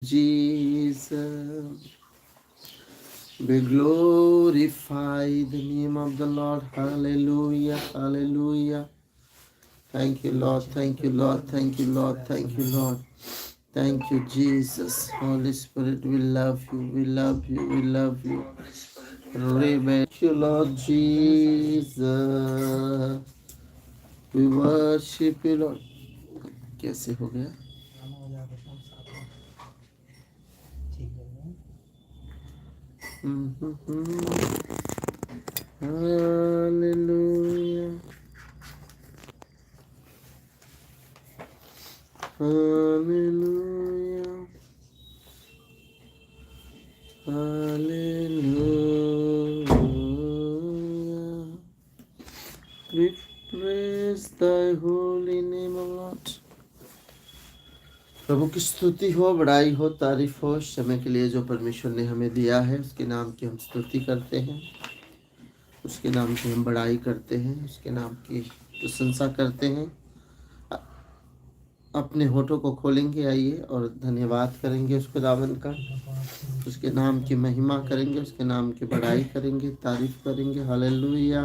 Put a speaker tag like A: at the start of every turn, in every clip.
A: Jesus, we glorify the name of the Lord. Hallelujah, hallelujah. Thank you, Lord. Thank you, Lord. Thank you, Lord. Thank you, Lord. Thank you, Jesus. Holy Spirit, we love you. We love you. We love you. Thank you, Lord Jesus. We worship you, Lord. कैसे हो गया? Hallelujah. Hallelujah. Hallelujah. We praise thy holy name, O Lord. प्रभु की स्तुति हो, बड़ाई हो, तारीफ हो समय के लिए जो परमेश्वर ने हमें दिया है। उसके नाम की हम स्तुति करते हैं, उसके नाम की हम बड़ाई करते हैं, उसके नाम की प्रशंसा करते हैं। अपने होठों को खोलेंगे आइए और धन्यवाद करेंगे उस खुदावन का, उसके नाम की महिमा करेंगे, उसके नाम की बड़ाई करेंगे, तारीफ करेंगे। Hallelujah.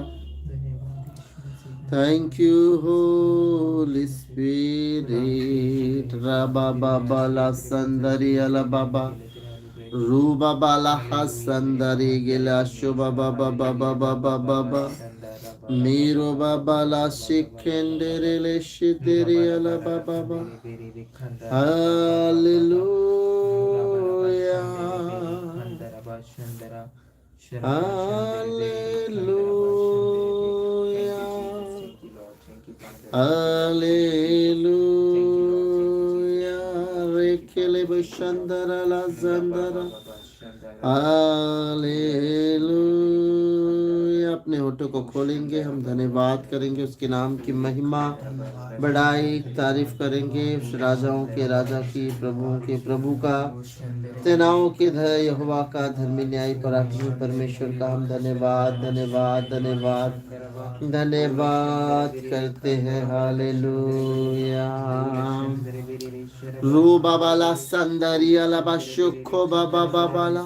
A: Thank you Holy Spirit. राबा बाबा ला संदरी अला बाबा रूबा बाला हसंदरी गिला शुबा बाबा बाबा बाबा बाबा मीरो बाबा ला शिखेंडरे ले शिदरी अला बाबा बाबा। Hallelujah, hallelujah, hallelujah. रेखेले बशंदरा ला जंदरा। हालेलुया। अपने होठों को खोलेंगे, हम धन्यवाद करेंगे, उसके नाम की महिमा बड़ाई तारीफ करेंगे। उस राजाओं के राजा की, प्रभुओं के प्रभु का, सेनाओं के यहोवा का, धर्मी न्यायी पराक्रमी परमेश्वर का हम धन्यवाद धन्यवाद धन्यवाद धन्यवाद करते हैं। हालेलुया। रू बाबाला संदरिया लबा शुखो बाबा बाबाला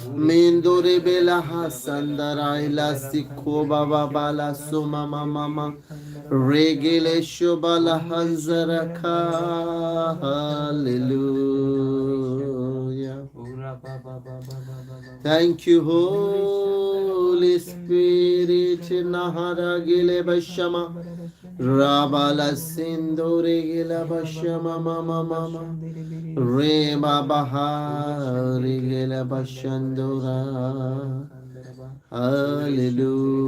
A: मेंदोरे बेला हा संदराइला सिखो बाबा बाला सोमा मामा रेगेले शोबाला हंजरखा। Hallelujah. Thank you, Holy Spirit. Nahara gile bashama. Rabala sindore gila bashama mama mama. Re babaha gila bashandora. Hallelujah.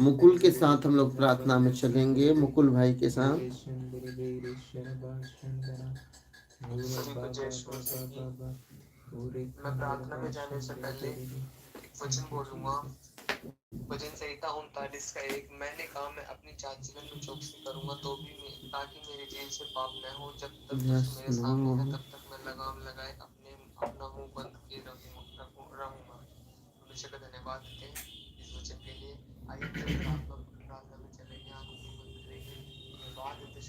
A: Mukul के साथ हम लोग प्रार्थना में चलेंगे, मुकुल भाई के साथ। मैं प्रार्थना में जाने से पहले वचन बोलूंगा। भजन संहिता 39 का 1। मैंने कहा मैं अपनी जांच में चौकसी करूंगा तो भी ताकि मेरे जेल से पाप न हो। जब तक मेरे सामने है तब तक मैं लगाम लगाए अपना मुंह बंद किए रहूंगा। हमेशा का धन्यवाद देते हैं इस वचन के लिए। आइए प्रार्थना में चलेंगे, आंखों को बंद करेंगे। धन्यवाद देते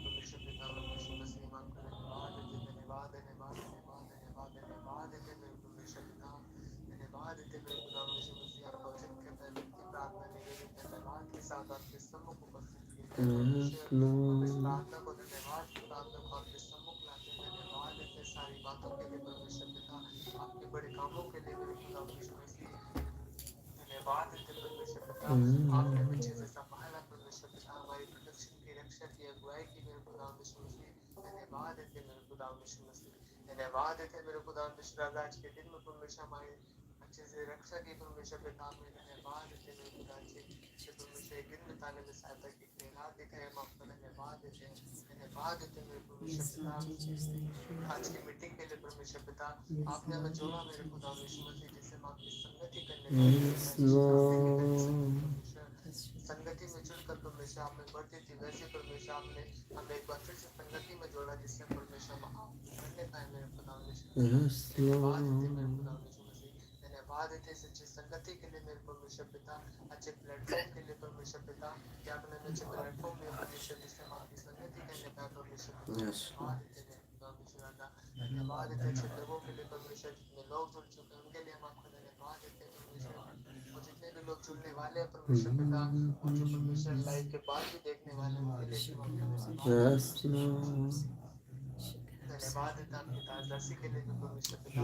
A: परमेश्वर पिता परमेश्वर मसीह नाम का धन्यवाद देते धन्यवाद धन्यवाद धन्यवाद धन्यवाद धन्यवाद देते मेरे परमेश्वर पिता। धन्यवाद देते मेरे खुदा यीशु मसीह। आपका वचन कहता है व्यक्ति प्रार्थना निवेदित धन्यवाद के साथ आपके सम्मुख उपस्थित किए जाते हैं। इस प्रार्थना को धन्यवाद की प्रार्थना को आपके सम्मुख लाते हैं। धन्यवाद देते सारी बातों के लिए परमेश्वर पिता, आपके बड़े कामों के लिए मेरे खुदा यीशु मसीह। धन्यवाद देते परमेश्वर पिता, आपने अच्छे से संभाला परमेश्वर पिता, हमारी प्रोटेक्शन की, रक्षा की, अगुवाई की मेरे खुदा यीशु मसीह। धन्यवाद देते मेरे खुदा यीशु मसीह। धन्यवाद देते मेरे खुदा यीशु। आज के दिन में परमेश्वर हमारी अच्छे से रक्षा की परमेश्वर पिता में। धन्यवाद देते मेरे खुदा से परमेश्वर एक दिन बिताने में सहायता की, रात दिखाए हम आपका धन्यवाद देते हैं। धन्यवाद देते मेरे परमेश्वर पिता आज की मीटिंग के लिए परमेश्वर पिता। आपने हमें जोड़ा मेरे खुदा यीशु मसीह, जिससे हम आपकी संगति करने संगति में जुड़कर परमेश्वर आपने बढ़ती थी, वैसे परमेश्वर आपने हमें एक बार फिर से संगति में जोड़ा, जिससे परमेश्वर हम आप करने पाए मेरे खुदा यीशु। धन्यवाद देते मेरे खुदा यीशु मसीह। धन्यवाद देते के सच्ची संगति के लिए मेरे परमेश्वर पिता, अच्छे प्लेटफॉर्म के लिए परमेश्वर पिता, कि आपने अच्छे प्लेटफॉर्म में परमेश्वर जिससे हम आपकी संगति करने पाए परमेश्वर पिता, धन्यवाद देते हैं परमेश्वर पिता, धन्यवाद देते हैं अच्छे लोगों के लिए परमेश्वर, जितने लोग जुड़ चुके हैं उनके लिए हम आपको धन्यवाद देते हैं परमेश्वर, और जितने भी लोग जुड़ने वाले हैं परमेश्वर पिता, और जो परमेश्वर लाइव के बाद भी देखने वाले हैं उनके लिए भी हम आपको धन्यवाद धन्यवाद देता हूं आपकी दासी के लिए भी परमेश्वर पिता,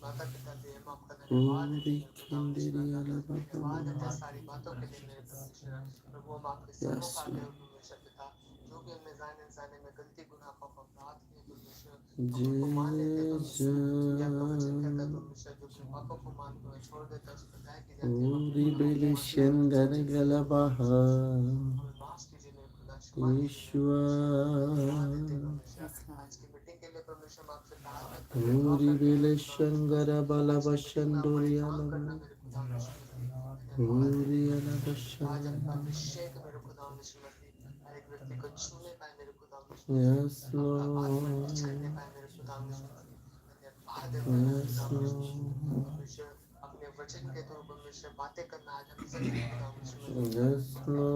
A: माता पिता भी हम आपका धन्यवाद देते हैं धन्यवाद देते हैं सारी बातों के लिए मेरे परमेश्वर, प्रभु हम आपके सम्मुख आते हैं परमेश्वर पिता, जो भी हमने जाने जाने में गलती गुनाह पाप अपराध किए परमेश्वर, उनको मान लेते हैं परमेश्वर, क्या आपका वचन कहता है परमेश्वर, जो अपने पापों को मान कर छोड़ देता है उसको दया की जाती है, माफ कीजिए मेरे खुदा, क्षमा कीजिए आज की मीटिंग के लिए परमेश्वर हम आपसे प्रार्थना करते हैं, दुआ करते हैं मेरे खुदा, आज आपका अभिषेक मेरे खुदा हर एक व्यक्ति को छूने पाए मेरे खुदा, छूने पाए मेरे खुदा, परमेश्वर अपने वचन के थ्रू परमेश्वर बातें करना आज हमसे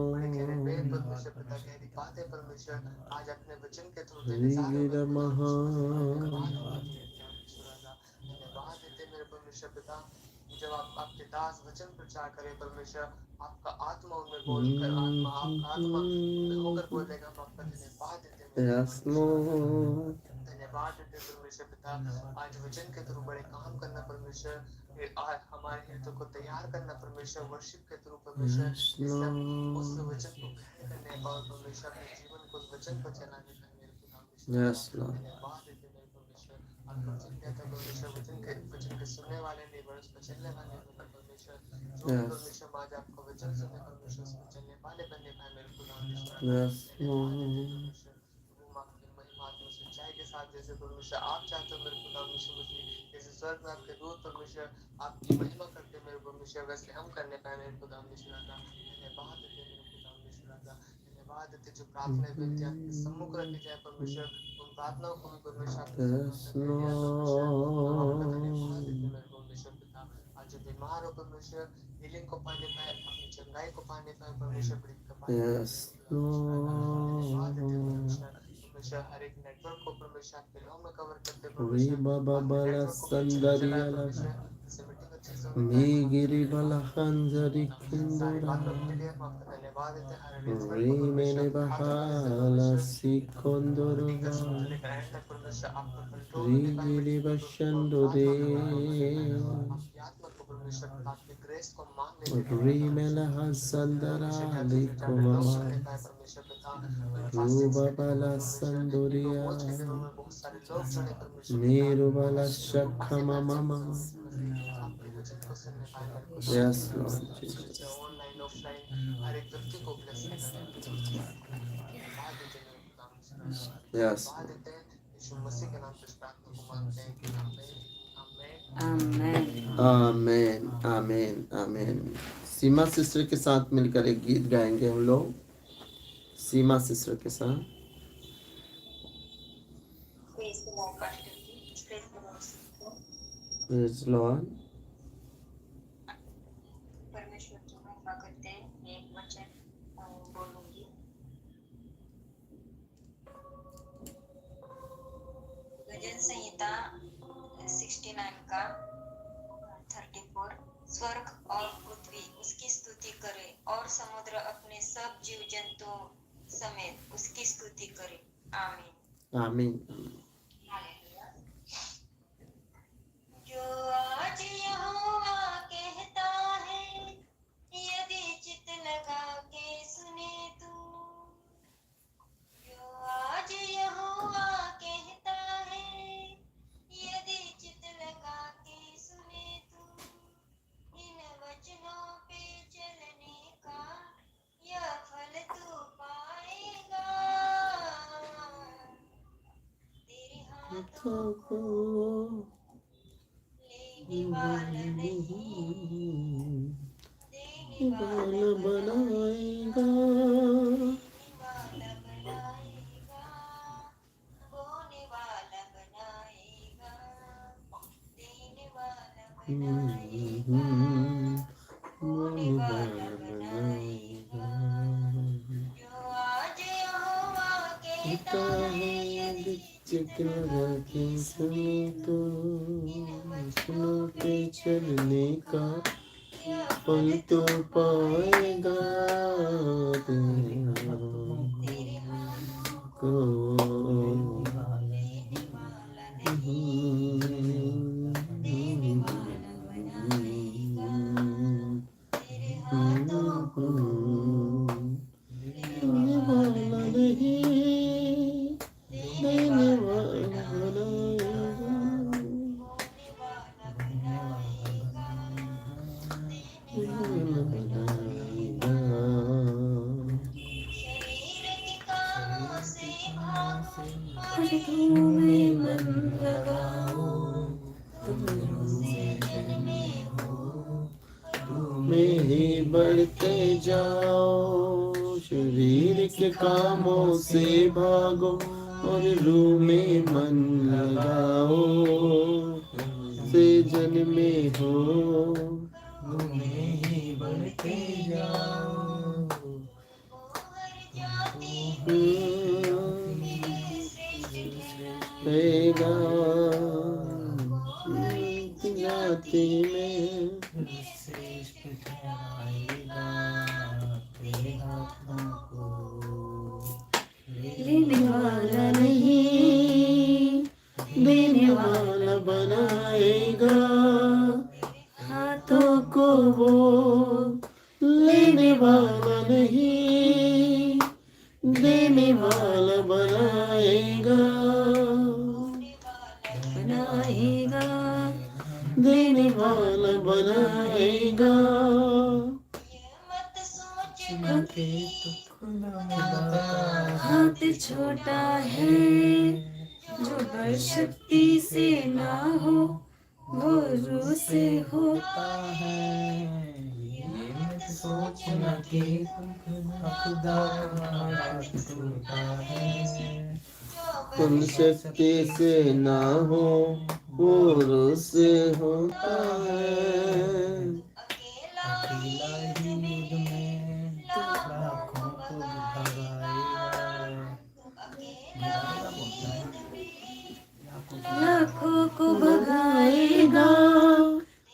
A: बड़े गहरे में परमेश्वर पिता गहरी बातें परमेश्वर आज अपने वचन के थ्रू धन्यवाद देते मेरे परमेश्वर पिता, जब आप आपके दास वचन प्रचार करें परमेश्वर, आपका आत्मा उनमें बोलकर आत्मा होकर बोलेगा, हम आपका धन्यवाद देते धन्यवाद देते परमेश्वर पिता, आज वचन के थ्रू बड़े काम करना परमेश्वर, आज हमारे हृदय को तैयार करना परमेश्वर, वर्शिप के थ्रू परमेश्वर, उस वचन को करने और परमेश्वर अपने जीवन को उस वचन को चलाने का मेरे खुदा धन्यवाद देते मेरे परमेश्वर, आपका वचन कहता है परमेश्वर, वचन के सुनने वाले नहीं बल्कि उसको चलने वाले होते परमेश्वर, जो परमेश्वर आज आपका वचन सुने परमेश्वर उसको चलने वाले बनने पाए मेरे खुदा सच्चाई के साथ, जैसे परमेश्वर आप चाहते हो मेरे खुदा जैसे स्वर्ग में आपके दूत परमेश्वर आपकी महिमा करते मेरे परमेश्वर, वैसे हम करने पाए मेरे खुदा धन्यवाद देते मेरे खुदा धन्यवाद देते, जो प्रार्थना व्यक्ति आपके सम्मुख रखी जाए परमेश्वर, उन प्रार्थनाओं को भी परमेश्वर परमेश्वर पिता, आज जो बीमार हो परमेश्वर हीलिंग को पाने पाए, अपनी चंगाई को पाने पाए परमेश्वर, परमेश्वर हर एक नेटवर्क को परमेश्वर आपके नाम में कवर करते परमेश्वर, मीगिरी वाला खंजरी किंदोरा रीमेने बहाला सिकोंदोरोगा रीगिरी बशंदोरे रीमेला हंसंदरा लिकोमामा रूबा बाला संदोरिया नीरू बाला शक्खमा मामा. Yes, Lord Jesus. Yes.
B: Amen.
A: Amen. Amen. Amen. सीमा सिस्टर के साथ मिलकर एक गीत गाएंगे हम लोग, सीमा सिस्टर के साथ. Praise the Lord.
B: परमेश्वर की महिमा करते हैं, एक वचन बोलूंगी. भजन संहिता 69 का 34. स्वर्ग और पृथ्वी उसकी स्तुति करे और समुद्र अपने सब जीव जंतुओं समेत उसकी स्तुति करे. आमीन.
A: आमीन.
B: जो आज यहोवा कहता है, यदि चित लगा के सुने तू. जो आज यहोवा कहता है, यदि चित लगा के सुने तू. इन वचनों पे चलने का यह फल तू पाएगा. तेरे हाथों को लेने वाला नहीं, देने वाला बनाएगा. बोने वाला बनाएगा. बनाएगा, होने वाला बनाएगा। जो आज यहोवा कहता है यदि चित्त लगा के सुने तो,
C: फूलों पे चलने का
B: क्या
C: फल तो पाएगा
B: तेरे
C: को।
B: देने वाला नहीं, देने वाला बनाएगा। तेरे हाथों को
C: देने वाला नहीं, देने वाला बनाएगा।
B: होने वाला बनाएगा, देने वाला
C: बनाएगा।
B: शरीर के कामों से भागो
C: और
B: और
C: तुम में मन लगाओ, तुम
B: जन में हो,
C: में ही बढ़ते जाओ। शरीर के कामों से भागो और रूह में मन लगाओ, से जन में हो, में ही बढ़ते जाओ।
B: हर जाति श्रेष्ठ
C: रहेगा जाति में
D: श्रेष्ठ ठहराएगा। तेरे हाथों को
C: लेने वाला नहीं, देने वाला बनाएगा। हाथों को वो लेने वाला नहीं, देने वाला बनाएगा। बनाएगा, देने वाला बनाएगा।
B: मत सोच
D: के तो खुदा
C: हाथ छोटा है जो बड़ शक्ति से ना हो, वो रूह से होता
D: है। ये मत सोचना कि खुदा हमारा टूटा है।
C: तुम शक्ति से ना हो, वो रूह से होता है।
B: अकेला
D: अकेला ही युद्ध में लाखों को भगाएगा।
B: अकेला
C: लाखों को भगाएगा।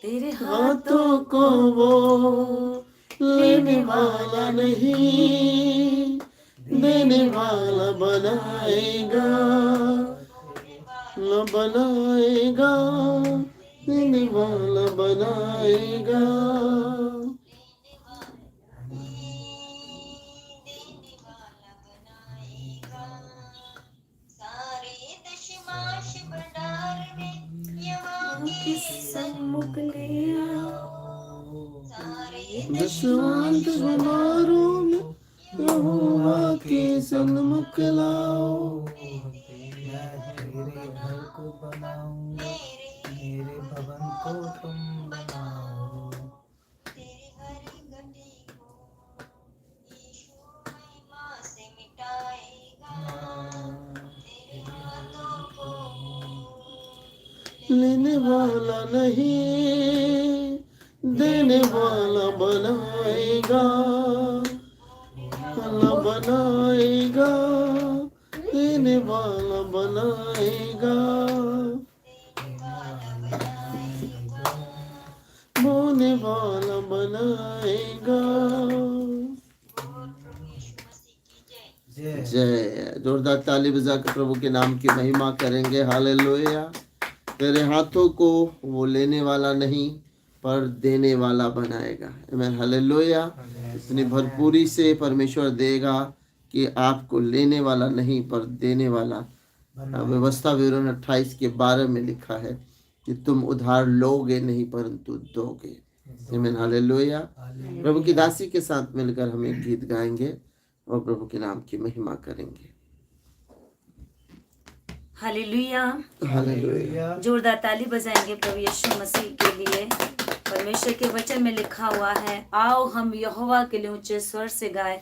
C: तेरे हाथों को वो लेने वाला नहीं, देने वाला बनाएगा। न बनाएगा, देने वाला बनाएगा।
B: देने वाला बनाएगा। सारे दशमाश भंडार में यहाँ के
C: सम्मुख ले आओ।
B: सारे
C: दशवंत समारोह में यहोवा के सन्मुख लाओ।
D: मैं तेरे घर को बनाऊंगा, मेरे भवन को तुम बनाओ।
B: तेरी हरी गड्ढे को यीशु महिमा से मिटाएगा। तेरे हाथों को
C: लेने वाला नहीं, देने वाला बनाएगा। वाला बनाएगा, देने वाला बनाएगा। बोने वाला बनाएगा।
D: जय
C: जय। जोरदार ताली बजा कर प्रभु के नाम की महिमा करेंगे। हालेलुया। तेरे हाथों को वो लेने वाला नहीं पर देने वाला बनाएगा। आमीन। हालेलुया। इतनी भरपूरी से परमेश्वर देगा कि आपको लेने वाला नहीं पर देने वाला। व्यवस्था विवरण 28 के 12 में लिखा है कि तुम उधार लोगे नहीं परंतु दोगे। आमीन। हालेलुया। प्रभु की दासी के साथ मिलकर हम एक गीत गाएंगे और प्रभु के नाम की महिमा करेंगे।
E: हालेलुया।
C: हालेलुया।
E: जोरदार ताली बजाएंगे प्रभु यीशु मसीह के लिए। परमेश्वर के वचन में लिखा हुआ है, आओ हम यहोवा के लिए ऊंचे स्वर से गाएं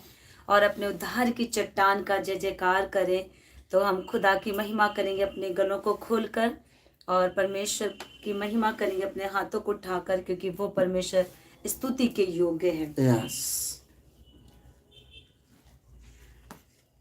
E: और अपने उद्धार की चट्टान का जय जयकार करें। तो हम खुदा की महिमा करेंगे अपने गलों को खोलकर और परमेश्वर की महिमा करेंगे अपने हाथों को उठाकर, क्योंकि वो परमेश्वर स्तुति के योग्य है।
C: Yes.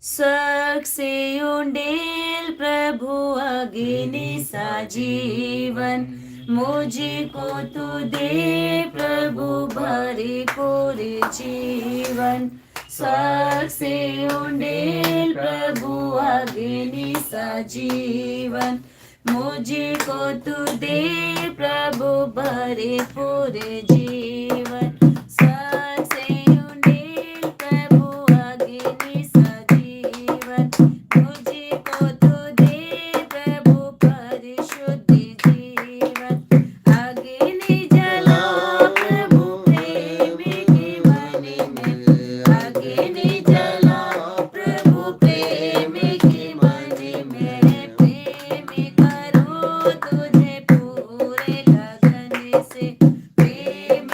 E: स्वर्ग से उंडेल प्रभु अग्नि सा जीवन, मुझे को तू दे प्रभु भरपूर जीवन। स्वर्ग से उंडेल प्रभु अग्नि सा जीवन, मुझे को तू दे प्रभु भरपूर जीवन। स्वर्ग से उंडेल प्रभु अग्नि सा जीवन, मुझे को तू दे प्रभु परिशुद्ध जीवन। अग्नि जलाओ प्रभु प्रेम के मन में, अग्नि जलाओ प्रभु प्रेम के मन में। प्रेम करो तुझे पूरे गगन से, प्रेम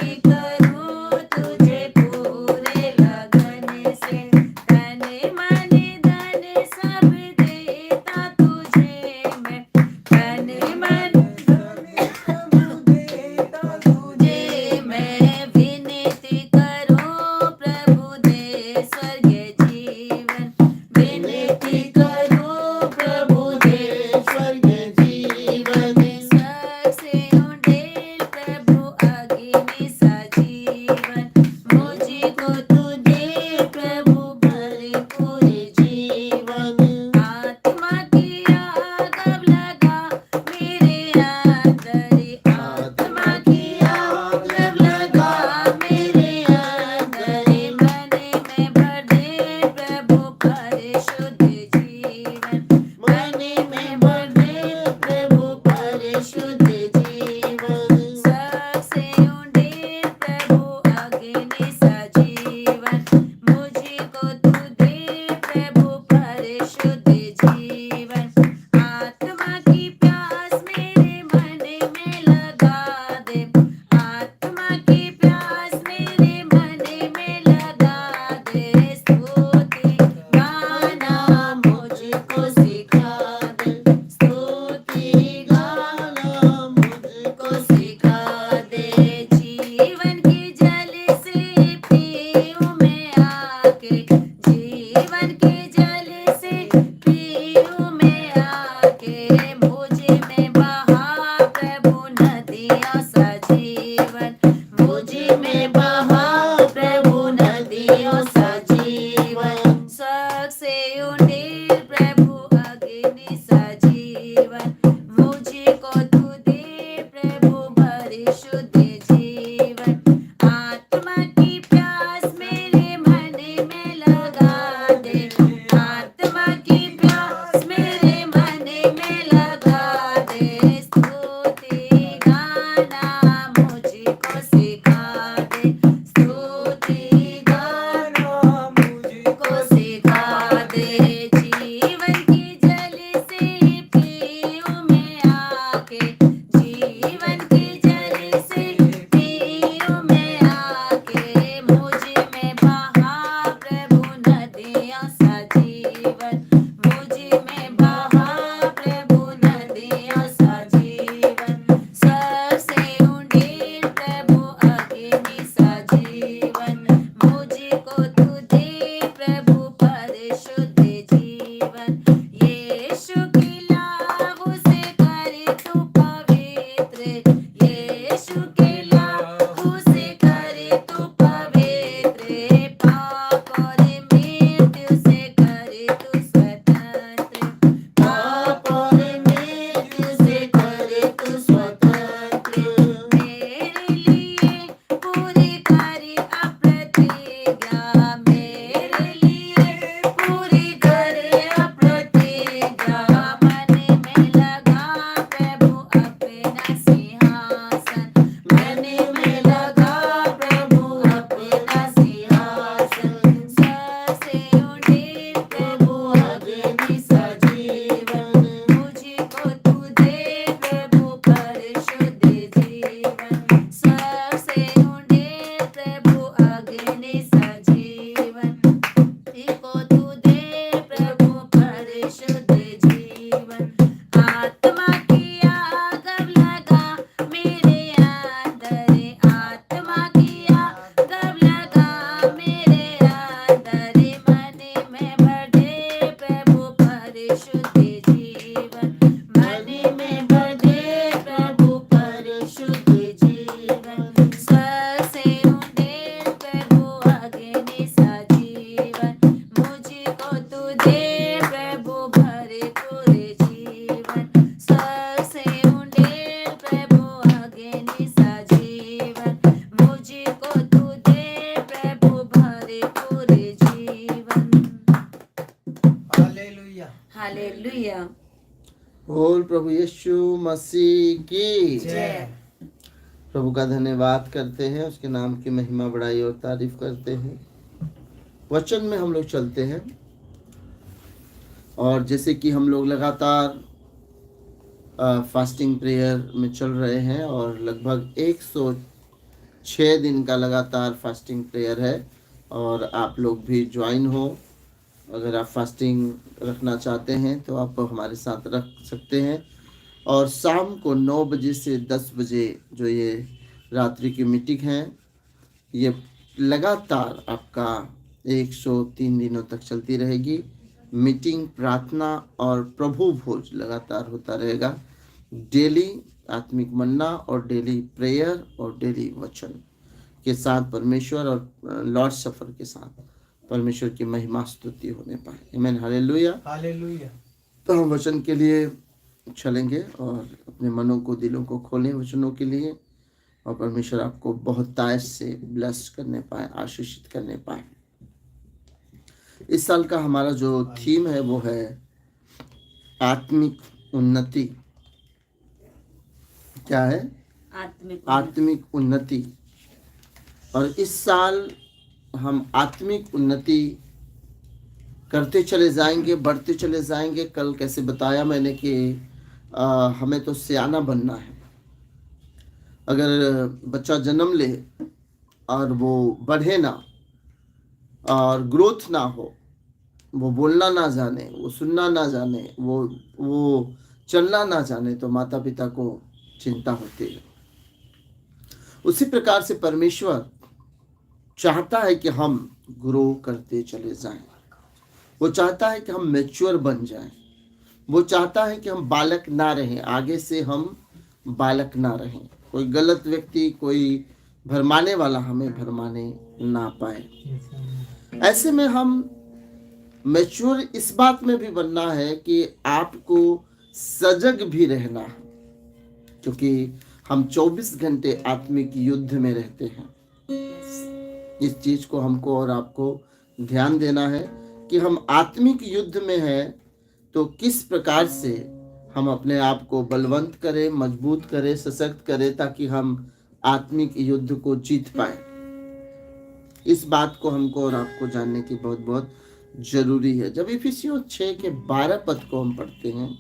D: हालेलुया
E: हालेलुया।
C: बोल प्रभु यीशु मसीह की
D: जय।
C: प्रभु का धन्यवाद करते हैं, उसके नाम की महिमा बढ़ाई और तारीफ करते हैं। वचन में हम लोग चलते हैं और जैसे कि हम लोग लगातार फास्टिंग प्रेयर में चल रहे हैं और लगभग 106 दिन का लगातार फास्टिंग प्रेयर है और आप लोग भी ज्वाइन हो। अगर आप फास्टिंग रखना चाहते हैं तो आप हमारे साथ रख सकते हैं। और शाम को 9 बजे से 10 बजे जो ये रात्रि की मीटिंग है, ये लगातार आपका 103 दिनों तक चलती रहेगी। मीटिंग, प्रार्थना और प्रभु भोज लगातार होता रहेगा। डेली आत्मिक मन्ना और डेली प्रेयर और डेली वचन के साथ परमेश्वर और लॉर्ड सफर के साथ परमेश्वर की महिमा स्तुति होने पाए। आमीन, हालेलुया।
D: हालेलुया।
C: तो हम वचन के लिए चलेंगे और अपने मनों को, दिलों को खोलें वचनों के लिए, और परमेश्वर आपको बहुत तायश से ब्लेस करने पाए, आशीषित करने पाए। इस साल का हमारा जो थीम है वो है आत्मिक उन्नति। क्या है? आत्मिक उन्नति। और इस साल हम आत्मिक उन्नति करते चले जाएंगे, बढ़ते चले जाएंगे। कल कैसे बताया मैंने कि हमें तो सियाना बनना है। अगर बच्चा जन्म ले और वो बढ़े ना और ग्रोथ ना हो, वो बोलना ना जाने, वो सुनना ना जाने, वो चलना ना जाने, तो माता पिता को चिंता होती है। उसी प्रकार से परमेश्वर चाहता है कि हम ग्रो करते चले जाएं। वो चाहता है कि हम मैच्योर बन जाएं। वो चाहता है कि हम बालक ना रहें, आगे से हम बालक ना रहें। कोई गलत व्यक्ति, कोई भरमाने वाला हमें भरमाने ना पाए। ऐसे में हम मैच्योर इस बात में भी बनना है कि आपको सजग भी रहना है, क्योंकि हम 24 घंटे आत्मिक युद्ध में रहते हैं। इस चीज को हमको और आपको ध्यान देना है कि हम आत्मिक युद्ध में हैं, तो किस प्रकार से हम अपने आप को बलवंत करें, मजबूत करें, सशक्त करें, ताकि हम आत्मिक युद्ध को जीत पाए। इस बात को हमको और आपको जानने की बहुत बहुत जरूरी है। जब इफिसियों 6 के 12 पद को हम पढ़ते हैं,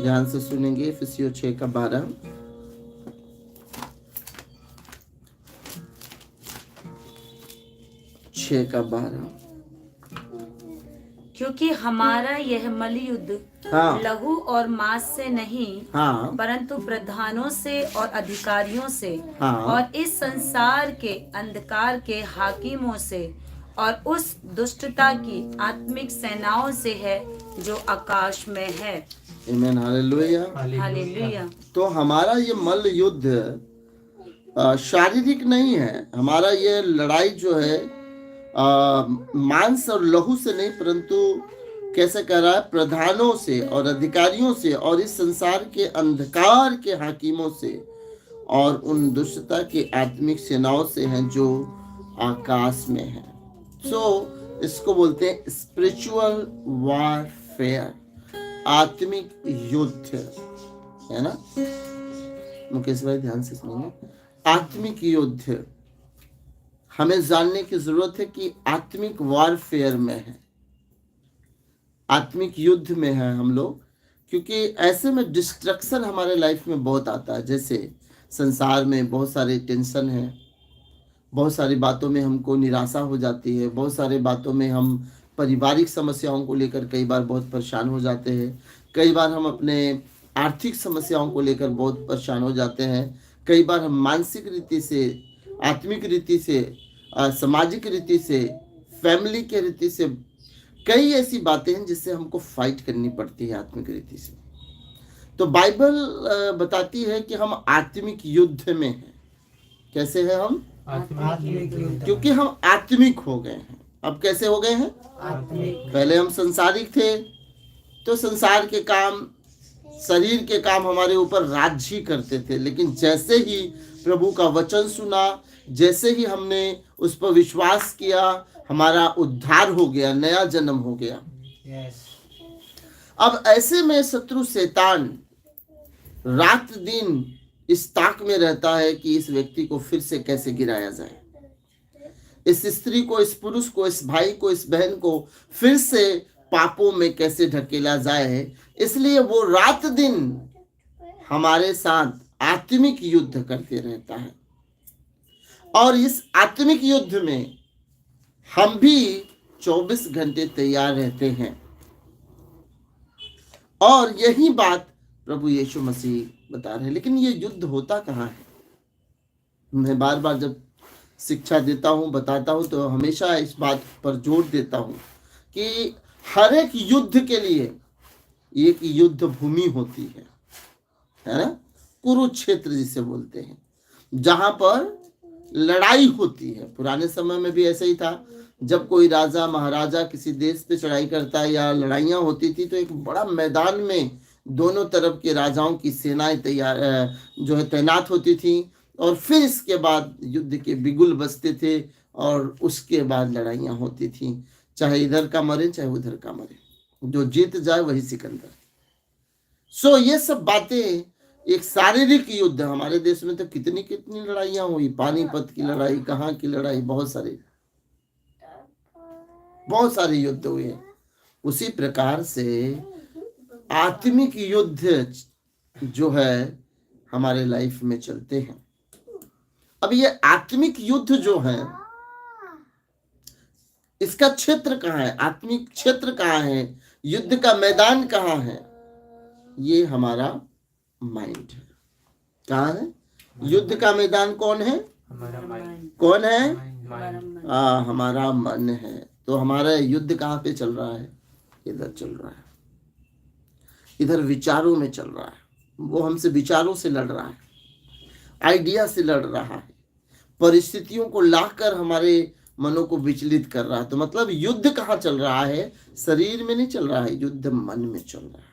C: ध्यान से सुनेंगे। इफिसियों 6 का 12।
E: क्योंकि हमारा यह मलयुद्ध लहू और मांस से नहीं, परंतु प्रधानों से और अधिकारियों से और इस संसार के अंधकार के हाकिमों से और उस दुष्टता की आत्मिक सेनाओं से है जो आकाश में है।
C: आमीन, हालेलुया।
E: हालेलुया।
C: तो हमारा ये मल युद्ध शारीरिक नहीं है। हमारा ये लड़ाई जो है मांस और लहू से नहीं, परंतु कैसे कह रहा है, प्रधानों से और अधिकारियों से और इस संसार के अंधकार के हाकिमों से और उन दुष्टता की आत्मिक सेनाओं से हैं जो आकाश में है। इसको बोलते हैं स्पिरिचुअल वॉरफेयर, आत्मिक युद्ध, है ना। मुकेश भाई ध्यान से सुनिए। आत्मिक युद्ध हमें जानने की जरूरत है कि आत्मिक वॉरफेयर में है, आत्मिक युद्ध में है हम लोग, क्योंकि ऐसे में डिस्ट्रक्शन हमारे लाइफ में बहुत आता है। जैसे संसार में बहुत सारे टेंशन है, बहुत सारी बातों में हमको निराशा हो जाती है, बहुत सारी बातों में हम पारिवारिक समस्याओं को लेकर कई बार बहुत परेशान हो जाते हैं, कई बार हम अपने आर्थिक समस्याओं को लेकर बहुत परेशान हो जाते हैं, कई बार हम मानसिक रीति से, आत्मिक रीति से, सामाजिक रीति से, फैमिली के रीति से, कई ऐसी बातें हैं जिससे हमको फाइट करनी पड़ती है आत्मिक रीति से। तो बाइबल बताती है कि हम आत्मिक युद्ध में हैं। कैसे हैं हम?
D: आत्मिक युद्ध।
C: क्योंकि हम आत्मिक हो गए हैं। अब कैसे हो गए हैं?
D: आत्मिक।
C: पहले हम संसारिक थे, तो संसार के काम, शरीर के काम हमारे ऊपर राज्य करते थे। लेकिन जैसे ही प्रभु का वचन सुना, जैसे ही हमने उस पर विश्वास किया, हमारा उद्धार हो गया, नया जन्म हो गया।
D: यस।
C: अब ऐसे में शत्रु शैतान रात दिन इस ताक में रहता है कि इस व्यक्ति को फिर से कैसे गिराया जाए, इस स्त्री को, इस पुरुष को, इस भाई को, इस बहन को फिर से पापों में कैसे ढकेला जाए। इसलिए वो रात दिन हमारे साथ आत्मिक युद्ध करते रहता है और इस आत्मिक युद्ध में हम भी 24 घंटे तैयार रहते हैं। और यही बात प्रभु यीशु मसीह बता रहे हैं। लेकिन ये युद्ध होता कहाँ है? मैं बार बार जब शिक्षा देता हूँ, बताता हूँ, तो हमेशा इस बात पर जोर देता हूँ कि हर एक युद्ध के लिए एक युद्ध भूमि होती है ना, कुरुक्षेत्र जिसे बोलते हैं, जहां पर लड़ाई होती है। पुराने समय में भी ऐसा ही था, जब कोई राजा महाराजा किसी देश पे चढ़ाई करता है या लड़ाइयाँ होती थी तो एक बड़ा मैदान में दोनों तरफ के राजाओं की सेनाएं तैनात होती थी और फिर इसके बाद युद्ध के बिगुल बजते थे और उसके बाद लड़ाइयाँ होती थी, चाहे इधर का मरे चाहे उधर का मरे, जो जीत जाए वही सिकंदर। सो ये सब बातें एक शारीरिक युद्ध। हमारे देश में तो कितनी कितनी लड़ाइयाँ हुई, पानीपत की लड़ाई, कहाँ की लड़ाई, बहुत सारे युद्ध हुए। उसी प्रकार से आत्मिक युद्ध जो है हमारे लाइफ में चलते हैं। अब ये आत्मिक युद्ध जो है इसका क्षेत्र कहाँ है, आत्मिक क्षेत्र कहाँ है, युद्ध का मैदान कहाँ है? ये हमारा माइंड है। कहाँ है युद्ध का मैदान? कौन है? कौन है? हमारा मन है। तो हमारा युद्ध कहाँ पे चल रहा है? इधर चल रहा है, इधर विचारों में चल रहा है। वो हमसे विचारों से लड़ रहा है, आइडिया से लड़ रहा है, परिस्थितियों को लाकर हमारे मनों को विचलित कर रहा है। तो मतलब युद्ध कहाँ चल रहा है? शरीर में नहीं चल रहा है, युद्ध मन में चल रहा है।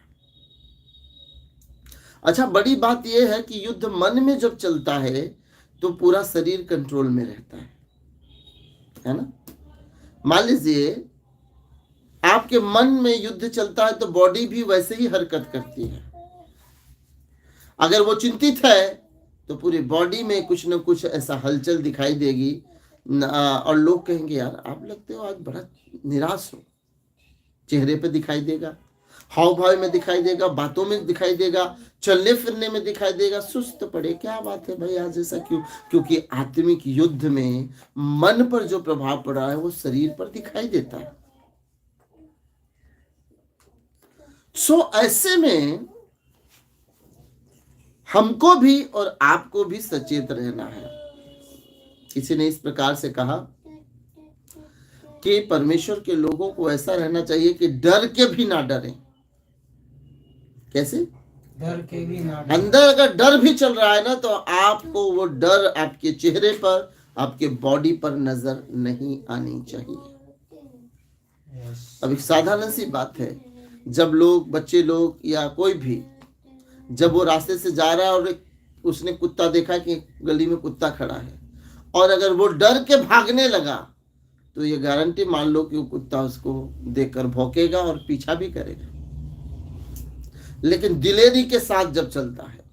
C: अच्छा, बड़ी बात यह है कि युद्ध मन में जब चलता है तो पूरा शरीर कंट्रोल में रहता है ना। मान लीजिए आपके मन में युद्ध चलता है तो बॉडी भी वैसे ही हरकत करती है। अगर वो चिंतित है तो पूरी बॉडी में कुछ न कुछ ऐसा हलचल दिखाई देगी और लोग कहेंगे यार आप लगते हो आज बड़ा निराश हो। चेहरे पे दिखाई देगा, हाव भाव में दिखाई देगा, बातों में दिखाई देगा, चलने फिरने में दिखाई देगा, सुस्त पड़े। क्या बात है भाई आज ऐसा क्यों? क्योंकि आत्मिक युद्ध में मन पर जो प्रभाव पड़ा है वो शरीर पर दिखाई देता है। सो ऐसे में हमको भी और आपको भी सचेत रहना है। किसी ने इस प्रकार से कहा कि परमेश्वर के लोगों को ऐसा रहना चाहिए कि डर के भी ना डरें। कैसे?
D: डर के भी ना डरें।
C: अंदर अगर डर भी चल रहा है ना तो आपको वो डर आपके चेहरे पर, आपके बॉडी पर नजर नहीं आनी चाहिए। अब एक साधारण सी बात है, जब लोग, बच्चे लोग या कोई भी, जब वो रास्ते से जा रहा है और उसने कुत्ता देखा कि गली में कुत्ता खड़ा है और अगर वो डर के भागने लगा तो ये गारंटी मान लो कि वो कुत्ता उसको देखकर भौंकेगा और पीछा भी करेगा। लेकिन दिलेरी के साथ जब चलता है,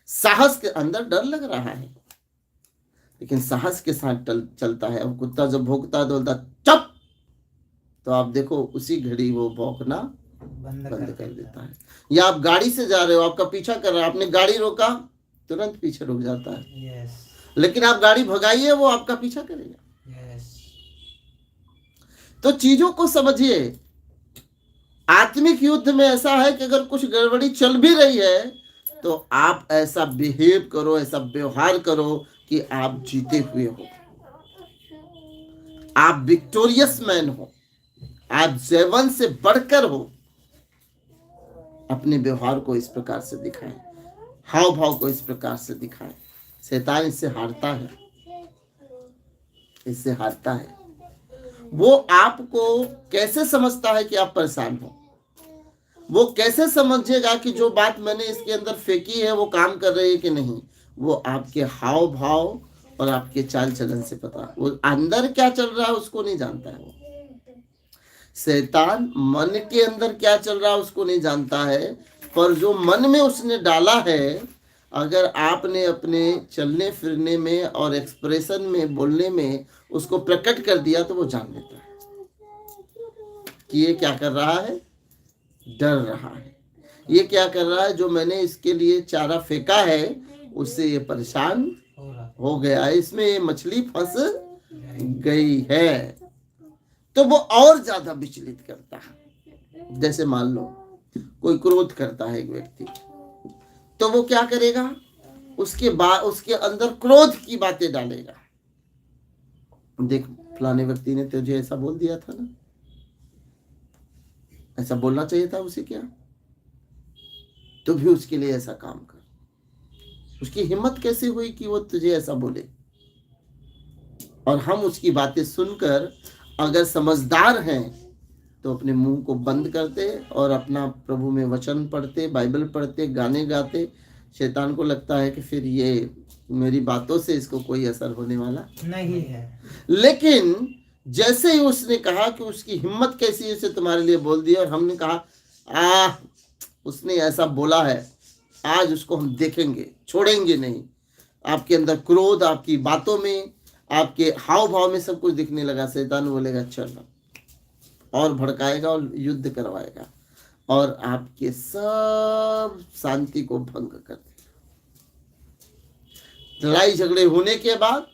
C: साहस के अंदर डर लग रहा है लेकिन साहस के साथ चलता है। अब कुत्ता जब भौंकता है तो बोलता चुप, तो आप देखो उसी घड़ी वो भौंकना बंद कर देता है। या आप गाड़ी से जा रहे हो, आपका पीछा कर रहा है, आपने गाड़ी रोका, तुरंत पीछे रुक जाता है। लेकिन आप गाड़ी भगाइए, वो आपका पीछा करेगा। तो चीजों को समझिए। आत्मिक युद्ध में ऐसा है कि अगर कुछ गड़बड़ी चल भी रही है तो आप ऐसा बिहेव करो, ऐसा व्यवहार करो कि आप जीते हुए हो, आप विक्टोरियस मैन हो, आप जयवंत से बढ़कर हो। अपने व्यवहार को इस प्रकार से दिखाएं, हाव भाव को इस प्रकार से दिखाएं। शैतान इससे हारता है, इससे हारता है। वो आपको कैसे समझता है कि आप परेशान हो? वो कैसे समझेगा कि जो बात मैंने इसके अंदर फेंकी है वो काम कर रही है कि नहीं? वो आपके हाव भाव और आपके चाल चलन से पता। वो अंदर क्या चल रहा है उसको नहीं जानता है। वो शैतान मन के अंदर क्या चल रहा है उसको नहीं जानता है, पर जो मन में उसने डाला है, अगर आपने अपने चलने फिरने में और एक्सप्रेशन में, बोलने में उसको प्रकट कर दिया तो वो जान लेता है कि ये क्या कर रहा है, डर रहा है, ये क्या कर रहा है, जो मैंने इसके लिए चारा फेंका है उससे ये परेशान हो गया है, इसमें ये मछली फंस गई है, तो वो और ज्यादा विचलित करता है। जैसे मान लो कोई क्रोध करता है एक व्यक्ति, तो वो क्या करेगा, उसके अंदर क्रोध की बातें डालेगा। देख फलाने व्यक्ति ने तुझे ऐसा बोल दिया था ना, ऐसा बोलना चाहिए था उसे, क्या तो भी उसके लिए ऐसा काम कर, उसकी हिम्मत कैसे हुई कि वो तुझे ऐसा बोले। और हम उसकी बातें सुनकर अगर समझदार हैं तो अपने मुंह को बंद करते और अपना प्रभु में वचन पढ़ते, बाइबल पढ़ते, गाने गाते। शैतान को लगता है कि फिर ये मेरी बातों से इसको कोई असर होने वाला
D: नहीं है।
C: लेकिन जैसे ही उसने कहा कि उसकी हिम्मत कैसी उसे तुम्हारे लिए बोल दिया, और हमने कहा उसने ऐसा बोला है, आज उसको हम देखेंगे, छोड़ेंगे नहीं। आपके अंदर क्रोध, आपकी बातों में, आपके हाव भाव में सब कुछ दिखने लगा। शैतान बोलेगा चलो, और भड़काएगा और युद्ध करवाएगा और आपके सब शांति को भंग कर देगा। लड़ाई झगड़े होने के बाद,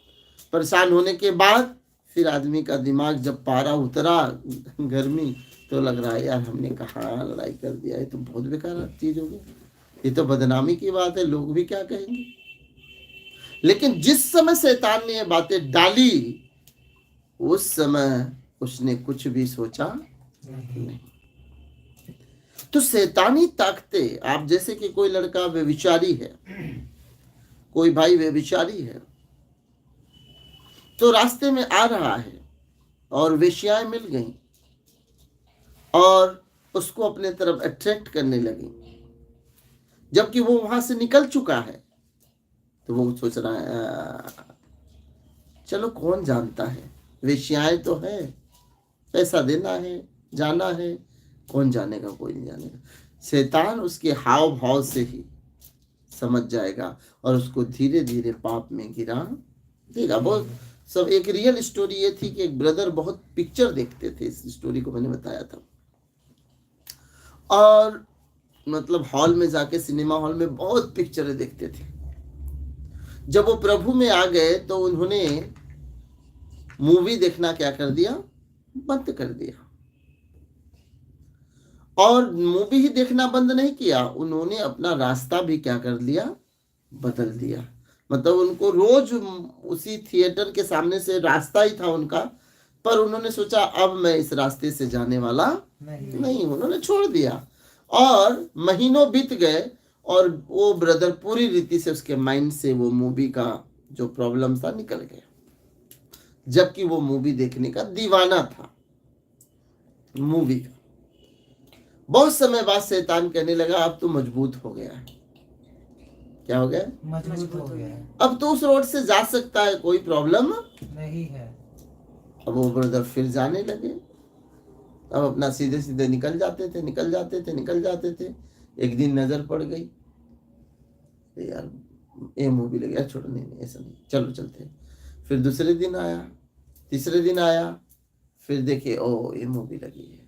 C: परेशान होने के बाद, फिर आदमी का दिमाग जब पारा उतरा, गर्मी, तो लग रहा है यार हमने कहाँ लड़ाई कर दिया, ये तो बहुत बेकार चीज हो गई, ये तो बदनामी की बात है, लोग भी क्या कहेंगे। लेकिन जिस समय शैतान ने ये बातें डाली, उस समय उसने कुछ भी सोचा नहीं। तो शैतानी ताकतें, आप जैसे कि कोई लड़का व्यभिचारी है, कोई भाई व्यभिचारी है, तो रास्ते में आ रहा है और वेश्याएं मिल गई और उसको अपने तरफ अट्रैक्ट करने लगी, जबकि वो वहां से निकल चुका है। तो वो सोच रहा है चलो कौन जानता है, वेश्याएं तो है, पैसा देना है, जाना है, कौन जानेगा, कोई नहीं जानेगा। शैतान उसके हाव भाव से ही समझ जाएगा और उसको धीरे धीरे पाप में गिरा देगा। बहुत सब एक रियल स्टोरी ये थी कि एक ब्रदर बहुत पिक्चर देखते थे, इस स्टोरी को मैंने बताया था, और मतलब हॉल में जाके, सिनेमा हॉल में बहुत पिक्चरें देखते थे। जब वो प्रभु में आ गए तो उन्होंने मूवी देखना क्या कर दिया, बंद कर दिया। और मूवी ही देखना बंद नहीं किया, उन्होंने अपना रास्ता भी क्या कर लिया, बदल दिया। मतलब उनको रोज उसी थिएटर के सामने से रास्ता ही था उनका, पर उन्होंने सोचा अब मैं इस रास्ते से जाने वाला नहीं, उन्होंने छोड़ दिया। और महीनों बीत गए और वो ब्रदर पूरी रीति से उसके माइंड से वो मूवी का जो प्रॉब्लम था निकल गया, जबकि वो मूवी देखने का दीवाना था मूवी का। बहुत समय बाद शैतान कहने लगा अब तो मजबूत हो गया है। क्या हो गया,
D: मजबूत हो गया है,
C: अब तो उस रोड से जा सकता है, कोई प्रॉब्लम
D: नहीं है।
C: अब वो ब्रदर फिर जाने लगे, अब अपना सीधे सीधे निकल जाते थे। एक दिन नजर पड़ गई, यार ये मूवी लगी, यार छोड़ो, नहीं ऐसा नहीं, चलो चलते। फिर दूसरे दिन आया, तीसरे दिन आया, फिर देखे ओ ये मूवी लगी है।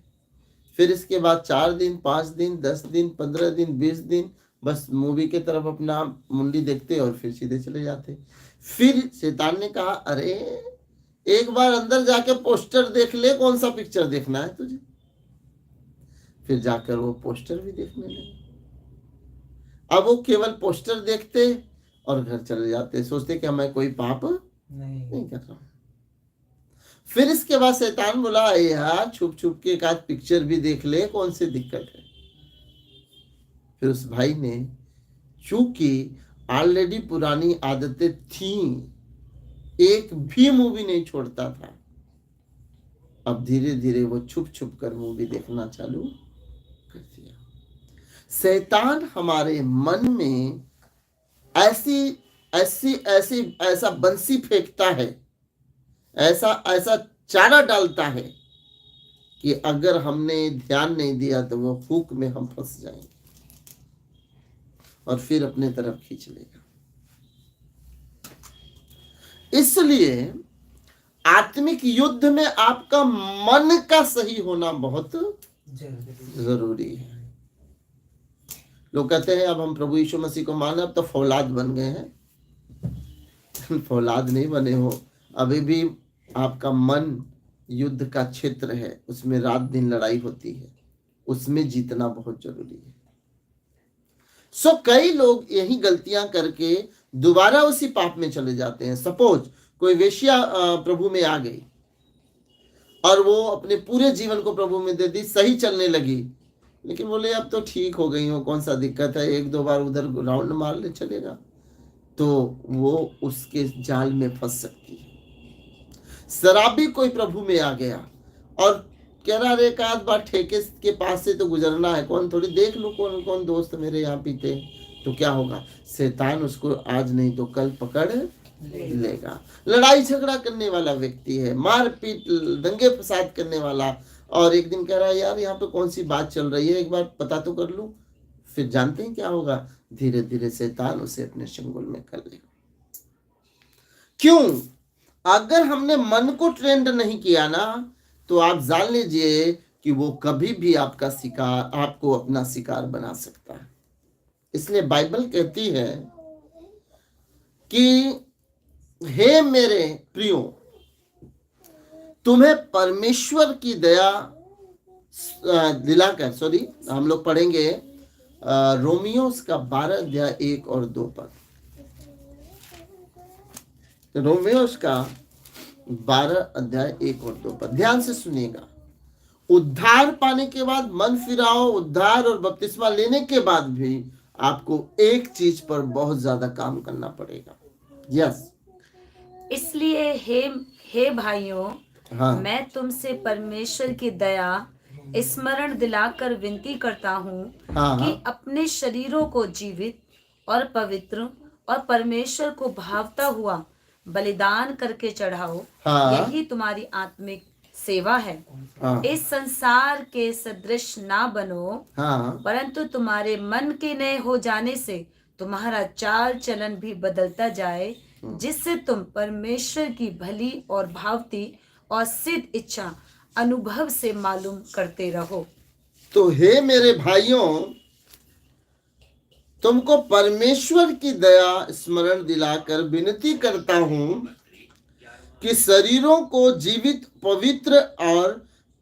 C: फिर इसके बाद 4 दिन, 5 दिन, 10 दिन, 15 दिन, 20 दिन बस मूवी के तरफ अपना मुंडी देखते और फिर सीधे चले जाते। फिर शैतान ने कहा अरे एक बार अंदर जाके पोस्टर देख ले, कौन सा पिक्चर देखना है तुझे। फिर जाकर वो पोस्टर भी देखने लगे। अब वो केवल पोस्टर देखते और घर चले जाते, सोचते कि मैं कोई पाप नहीं कर रहा हूं। फिर इसके बाद शैतान बोला यार छुप छुप के एक आध पिक्चर भी देख ले, कौन सी दिक्कत है। फिर उस भाई ने, चूंकि ऑलरेडी पुरानी आदतें थी, एक भी मूवी नहीं छोड़ता था, अब धीरे धीरे वो छुप छुप कर मूवी देखना चालू कर दिया। शैतान हमारे मन में ऐसा बंसी फेंकता है, ऐसा चारा डालता है कि अगर हमने ध्यान नहीं दिया तो वो हुक में हम फंस जाएंगे और फिर अपने तरफ खींच लेगा। इसलिए आत्मिक युद्ध में आपका मन का सही होना बहुत जरूरी है। लोग कहते हैं अब हम प्रभु यीशु मसीह को माने, अब तो फौलाद बन गए हैं। फौलाद नहीं बने हो, अभी भी आपका मन युद्ध का क्षेत्र है, उसमें रात दिन लड़ाई होती है, उसमें जीतना बहुत जरूरी है। कई लोग यही गलतियां करके दोबारा उसी पाप में चले जाते हैं। सपोज कोई वेश्या प्रभु में आ गई और वो अपने पूरे जीवन को प्रभु में दे दी, सही चलने लगी, लेकिन बोले अब तो ठीक हो गई हो, कौन सा दिक्कत है, एक दो बार उधर राउंड मार ले चलेगा, तो वो उसके जाल में फंस सकती है। शराबी कोई प्रभु में आ गया और कह रहा एक आध बार ठेके के पास से तो गुजरना है, कौन थोड़ी देख लो कौन कौन दोस्त मेरे यहाँ पीते, तो क्या होगा, शैतान उसको आज नहीं तो कल पकड़ लेगा। लड़ाई झगड़ा करने वाला व्यक्ति है, मारपीट दंगे फसाद करने वाला, और एक दिन कह रहा है यार यहाँ पे कौन सी बात चल रही है, एक बार पता तो कर लूं, फिर जानते हैं क्या होगा, धीरे धीरे शैतान उसे अपने चंगुल में कर लेगा। क्यों? अगर हमने मन को ट्रेंड नहीं किया ना, तो आप जान लीजिए कि वो कभी भी आपका शिकार, आपको अपना शिकार बना सकता है। इसलिए बाइबल कहती है कि हे मेरे प्रियो, तुम्हें परमेश्वर की दया दिलाकर, हम लोग पढ़ेंगे रोमियोस का 12 अध्याय 1 और 2 पद। रोमियोस का 12 अध्याय 1 और 2 पद ध्यान से सुनिएगा। उद्धार पाने के बाद मन फिराओ, उद्धार और बपतिस्मा लेने के बाद भी आपको एक चीज पर बहुत ज्यादा काम करना पड़ेगा। यस,
E: इसलिए हे भाइयों,
C: हाँ,
E: मैं तुमसे परमेश्वर की दया स्मरण दिलाकर विनती करता हूँ कि अपने शरीरों को जीवित और पवित्र और परमेश्वर को भावता हुआ बलिदान करके चढ़ाओ। यही तुम्हारी आत्मिक सेवा है। इस संसार के सदृश ना बनो, परंतु तुम्हारे मन के नए हो जाने से तुम्हारा चाल चलन भी बदलता जाए, जिससे तुम परमेश्वर की भली और भावती और सिद्ध इच्छा अनुभव से मालूम करते रहो।
C: तो हे मेरे भाइयों, तुमको परमेश्वर की दया स्मरण दिलाकर विनती करता हूं कि शरीरों को जीवित, पवित्र और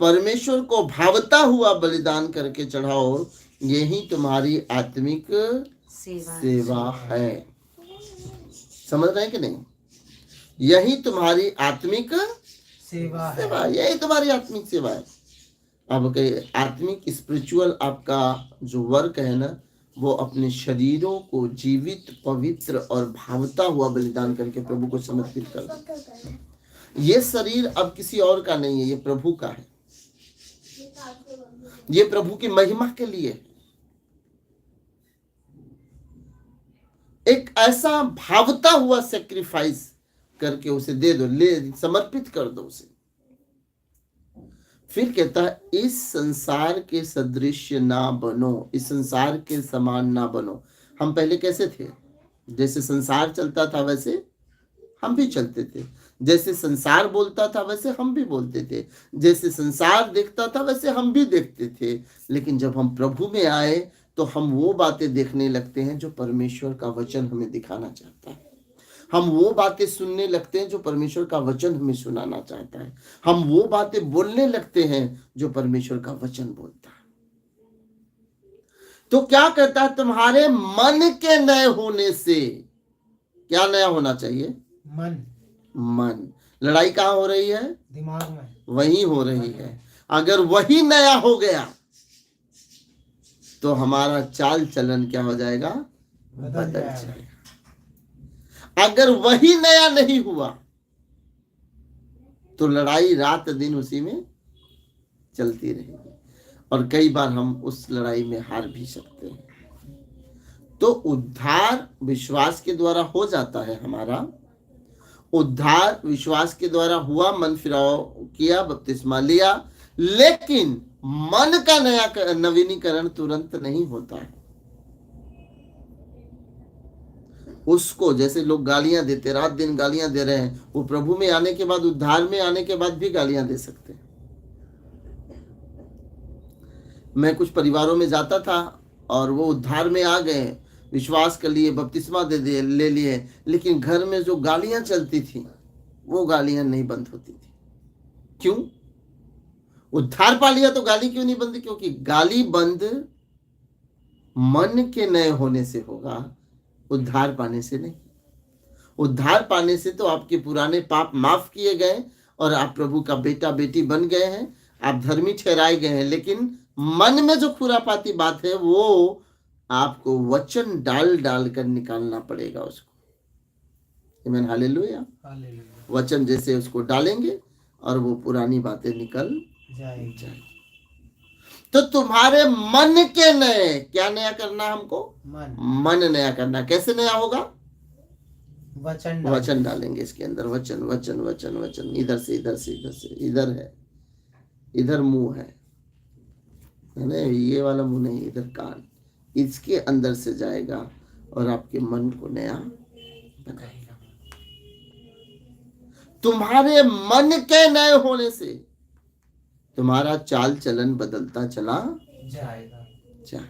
C: परमेश्वर को भावता हुआ बलिदान करके चढ़ाओ। यही तुम्हारी आत्मिक सेवा है। समझ रहे हैं कि नहीं? यही तुम्हारी आत्मिक सेवा है। यही तुम्हारी आत्मिक सेवा है। अब आत्मिक स्पिरिचुअल आपका जो वर्क है ना, वो अपने शरीरों को जीवित, पवित्र और भावता हुआ बलिदान करके प्रभु को समर्पित कर दो। ये शरीर अब किसी और का नहीं है, ये प्रभु का है। ये प्रभु की महिमा के लिए एक ऐसा भावता हुआ सेक्रीफाइस करके उसे दे दो, ले समर्पित कर दो उसे। फिर कहता है इस संसार के सदृश्य ना बनो, इस संसार के समान ना बनो। हम पहले कैसे थे? जैसे संसार चलता था वैसे हम भी चलते थे, जैसे संसार बोलता था वैसे हम भी बोलते थे, जैसे संसार देखता था वैसे हम भी देखते थे। लेकिन जब हम प्रभु में आए तो हम वो बातें देखने लगते हैं जो परमेश्वर का वचन हमें दिखाना चाहता है। हम वो बातें सुनने लगते हैं जो परमेश्वर का वचन हमें सुनाना चाहता है। हम वो बातें बोलने लगते हैं जो परमेश्वर का वचन बोलता है। तो क्या कहता है? तुम्हारे मन के नए होने से, क्या नया होना चाहिए? मन। लड़ाई कहाँ हो रही है? दिमाग में। वही हो रही है। अगर वही नया हो गया तो हमारा चाल चलन क्या हो जाएगा? बदल जाएगा। अगर वही नया नहीं हुआ तो लड़ाई रात दिन उसी में चलती रहेगी और कई बार हम उस लड़ाई में हार भी सकते हैं। तो उद्धार विश्वास के द्वारा हो जाता है। हमारा उद्धार विश्वास के द्वारा हुआ, मन फिराव किया, बपतिस्मा लिया, लेकिन मन का नया नवीनीकरण तुरंत नहीं होता है। उसको जैसे लोग गालियां देते, रात दिन गालियां दे रहे हैं, वो प्रभु में आने के बाद, उद्धार में आने के बाद भी गालियां दे सकते हैं। मैं कुछ परिवारों में जाता था और वो उद्धार में आ गए, विश्वास कर लिए, बपतिस्मा ले लिए, लेकिन घर में जो गालियां चलती थी वो गालियां नहीं बंद होती थी। क्यों? उद्धार पा लिया तो गाली क्यों नहीं बंद? क्योंकि गाली बंद मन के नए होने से होगा, उद्धार पाने से नहीं। उद्धार पाने से तो आपके पुराने पाप माफ किए गए और आप प्रभु का बेटा बेटी बन गए हैं, आप धर्मी ठहराए गए हैं। लेकिन मन में जो खुरापाती बात है वो आपको वचन डाल डाल कर निकालना पड़ेगा उसको। आमीन, हालेलुया। वचन जैसे उसको डालेंगे और वो पुरानी बातें निकल जाएगी। तो तुम्हारे मन के नए, क्या नया करना हमको? मन नया करना। कैसे नया होगा? वचन डालेंगे इसके अंदर। वचन वचन वचन वचन, इधर से इधर से इधर से, इधर है, इधर मुंह है ना, ये वाला मुंह नहीं, इधर कान, इसके अंदर से जाएगा और आपके मन को नया बनाएगा। तुम्हारे मन के नए होने से तुम्हारा चाल चलन बदलता चला जाएगा।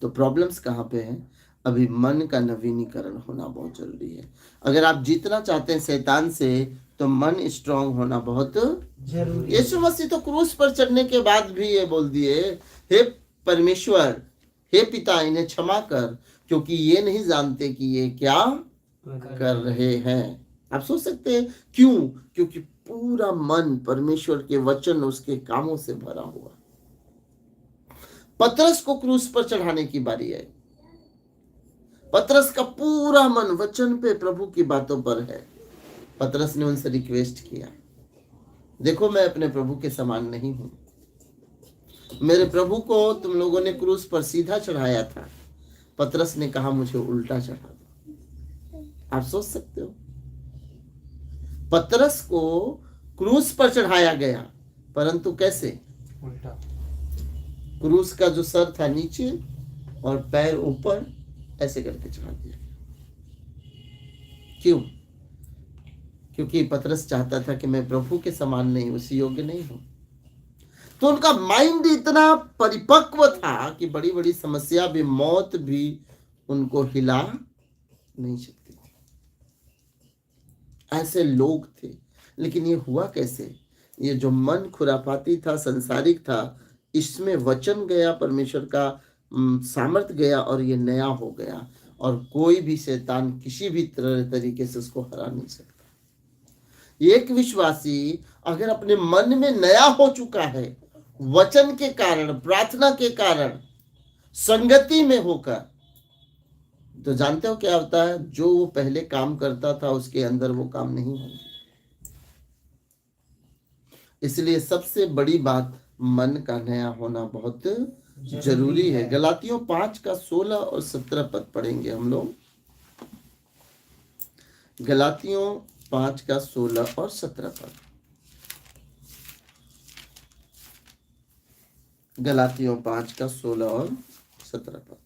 C: तो प्रॉब्लम्स कहाँ पे है? अभी मन का नवीनीकरण होना बहुत जरूरी है। अगर आप जीतना चाहते हैं शैतान से तो मन स्ट्रांग होना बहुत जरूरी है। यीशु मसीह तो क्रूस पर चढ़ने के बाद भी ये बोल दिए, हे परमेश्वर, हे पिता, इन्हें क्षमा कर, क्योंकि ये नहीं जानते कि ये क्या कर रहे हैं। आप सोच सकते हैं क्यों? क्योंकि पूरा मन परमेश्वर के वचन, उसके कामों से भरा हुआ। पतरस को क्रूस पर चढ़ाने की बारी है। पतरस का पूरा मन वचन पे, प्रभु की बातों पर है। पतरस ने उनसे रिक्वेस्ट किया, देखो मैं अपने प्रभु के समान नहीं हूं, मेरे प्रभु को तुम लोगों ने क्रूस पर सीधा चढ़ाया था, पतरस ने कहा मुझे उल्टा चढ़ा दो। आप सोच सकते हो, पतरस को क्रूस पर चढ़ाया गया, परंतु कैसे? उल्टा। क्रूस का जो सर था नीचे और पैर ऊपर, ऐसे करके चढ़ा दिया। क्यों? क्योंकि पतरस चाहता था कि मैं प्रभु के समान नहीं, उसी योग्य नहीं हूं। तो उनका माइंड इतना परिपक्व था कि बड़ी बड़ी समस्या भी, मौत भी उनको हिला नहीं सकती थी। ऐसे लोग थे। लेकिन ये हुआ कैसे? ये जो मन खुरापाती था, संसारिक था, इसमें वचन गया, परमेश्वर का सामर्थ गया और ये नया हो गया। और कोई भी शैतान किसी भी तरीके से उसको हरा नहीं सकता। एक विश्वासी अगर अपने मन में नया हो चुका है, वचन के कारण, प्रार्थना के कारण, संगति में होकर, तो जानते हो क्या होता है? जो वो पहले काम करता था उसके अंदर वो काम नहीं होंगे। इसलिए सबसे बड़ी बात मन का नया होना बहुत जरूरी है। गलातियों 5 का 16 और 17 पद पढ़ेंगे हम लोग। गलातियों 5 का 16 और 17 पद। गलातियों 5 का 16 और 17 पद।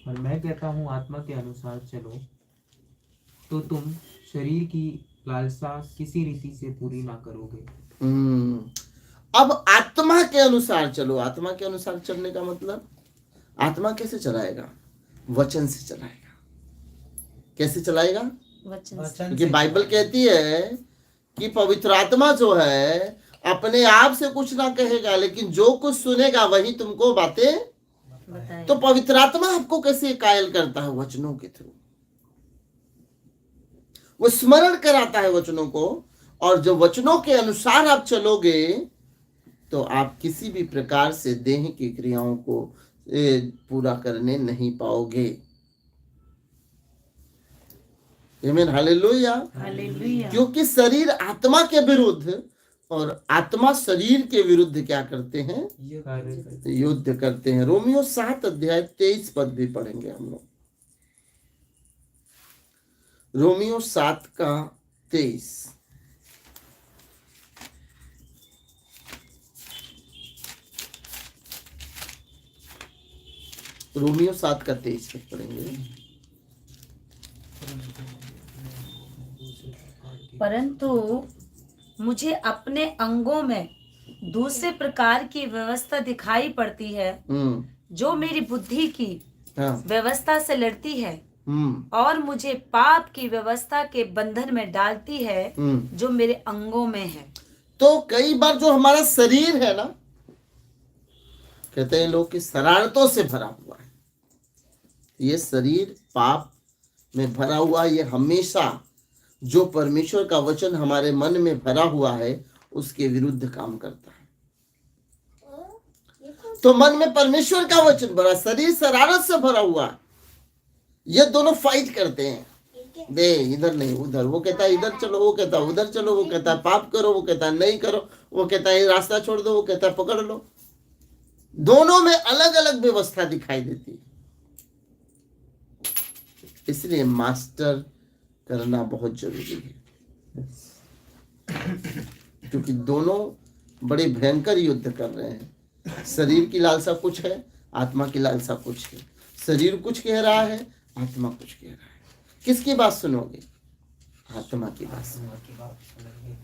F: और मैं कहता हूँ आत्मा के अनुसार चलो, तो तुम शरीर की लालसा किसी रीति से पूरी ना करोगे।
C: अब आत्मा के अनुसार चलो। आत्मा के अनुसार चलने का मतलब, आत्मा कैसे चलाएगा? वचन से चलाएगा। कैसे चलाएगा? वचन। क्योंकि बाइबल कहती है कि पवित्र आत्मा जो है अपने आप से कुछ ना कहेगा, लेकिन जो कुछ सुनेगा वही तुमको बातें। तो पवित्र आत्मा आपको कैसे कायल करता है? वचनों के थ्रू। वो स्मरण कराता है वचनों को, और जो वचनों के अनुसार आप चलोगे तो आप किसी भी प्रकार से देह की क्रियाओं को पूरा करने नहीं पाओगे। आमीन, हालेलुया। क्योंकि शरीर आत्मा के विरुद्ध और आत्मा शरीर के विरुद्ध क्या करते हैं? युद्ध करते हैं। रोमियो 7 अध्याय 23 पद भी पढ़ेंगे हम लोग। रोमियो 7 का 23। रोमियो 7 का 23 पद पढ़ेंगे।
E: परंतु मुझे अपने अंगों में दूसरे प्रकार की व्यवस्था दिखाई पड़ती है, जो मेरी बुद्धि की व्यवस्था से लड़ती है और मुझे पाप की व्यवस्था के बंधन में डालती है, जो मेरे अंगों में है।
C: तो कई बार जो हमारा शरीर है ना, कहते हैं लोग कि शरारतों से भरा हुआ है। ये शरीर पाप में भरा हुआ, ये हमेशा जो परमेश्वर का वचन हमारे मन में भरा हुआ है उसके विरुद्ध काम करता है। तो मन में परमेश्वर का वचन भरा, शरीर शरारत से भरा हुआ, ये दोनों फाइट करते हैं। दे इधर नहीं उधर, वो कहता है इधर चलो, वो कहता है उधर चलो, वो कहता है पाप करो, वो कहता है नहीं करो, वो कहता है रास्ता छोड़ दो, वो कहता है पकड़ लो। दोनों में अलग अलग व्यवस्था दिखाई देती है। इसलिए मास्टर करना बहुत जरूरी है, क्योंकि दोनों बड़े भयंकर युद्ध कर रहे हैं। शरीर की लालसा कुछ है, आत्मा की लालसा कुछ है। शरीर कुछ कह रहा है, आत्मा कुछ कह रहा है। किसकी बात सुनोगे? आत्मा की बात सुनोगे,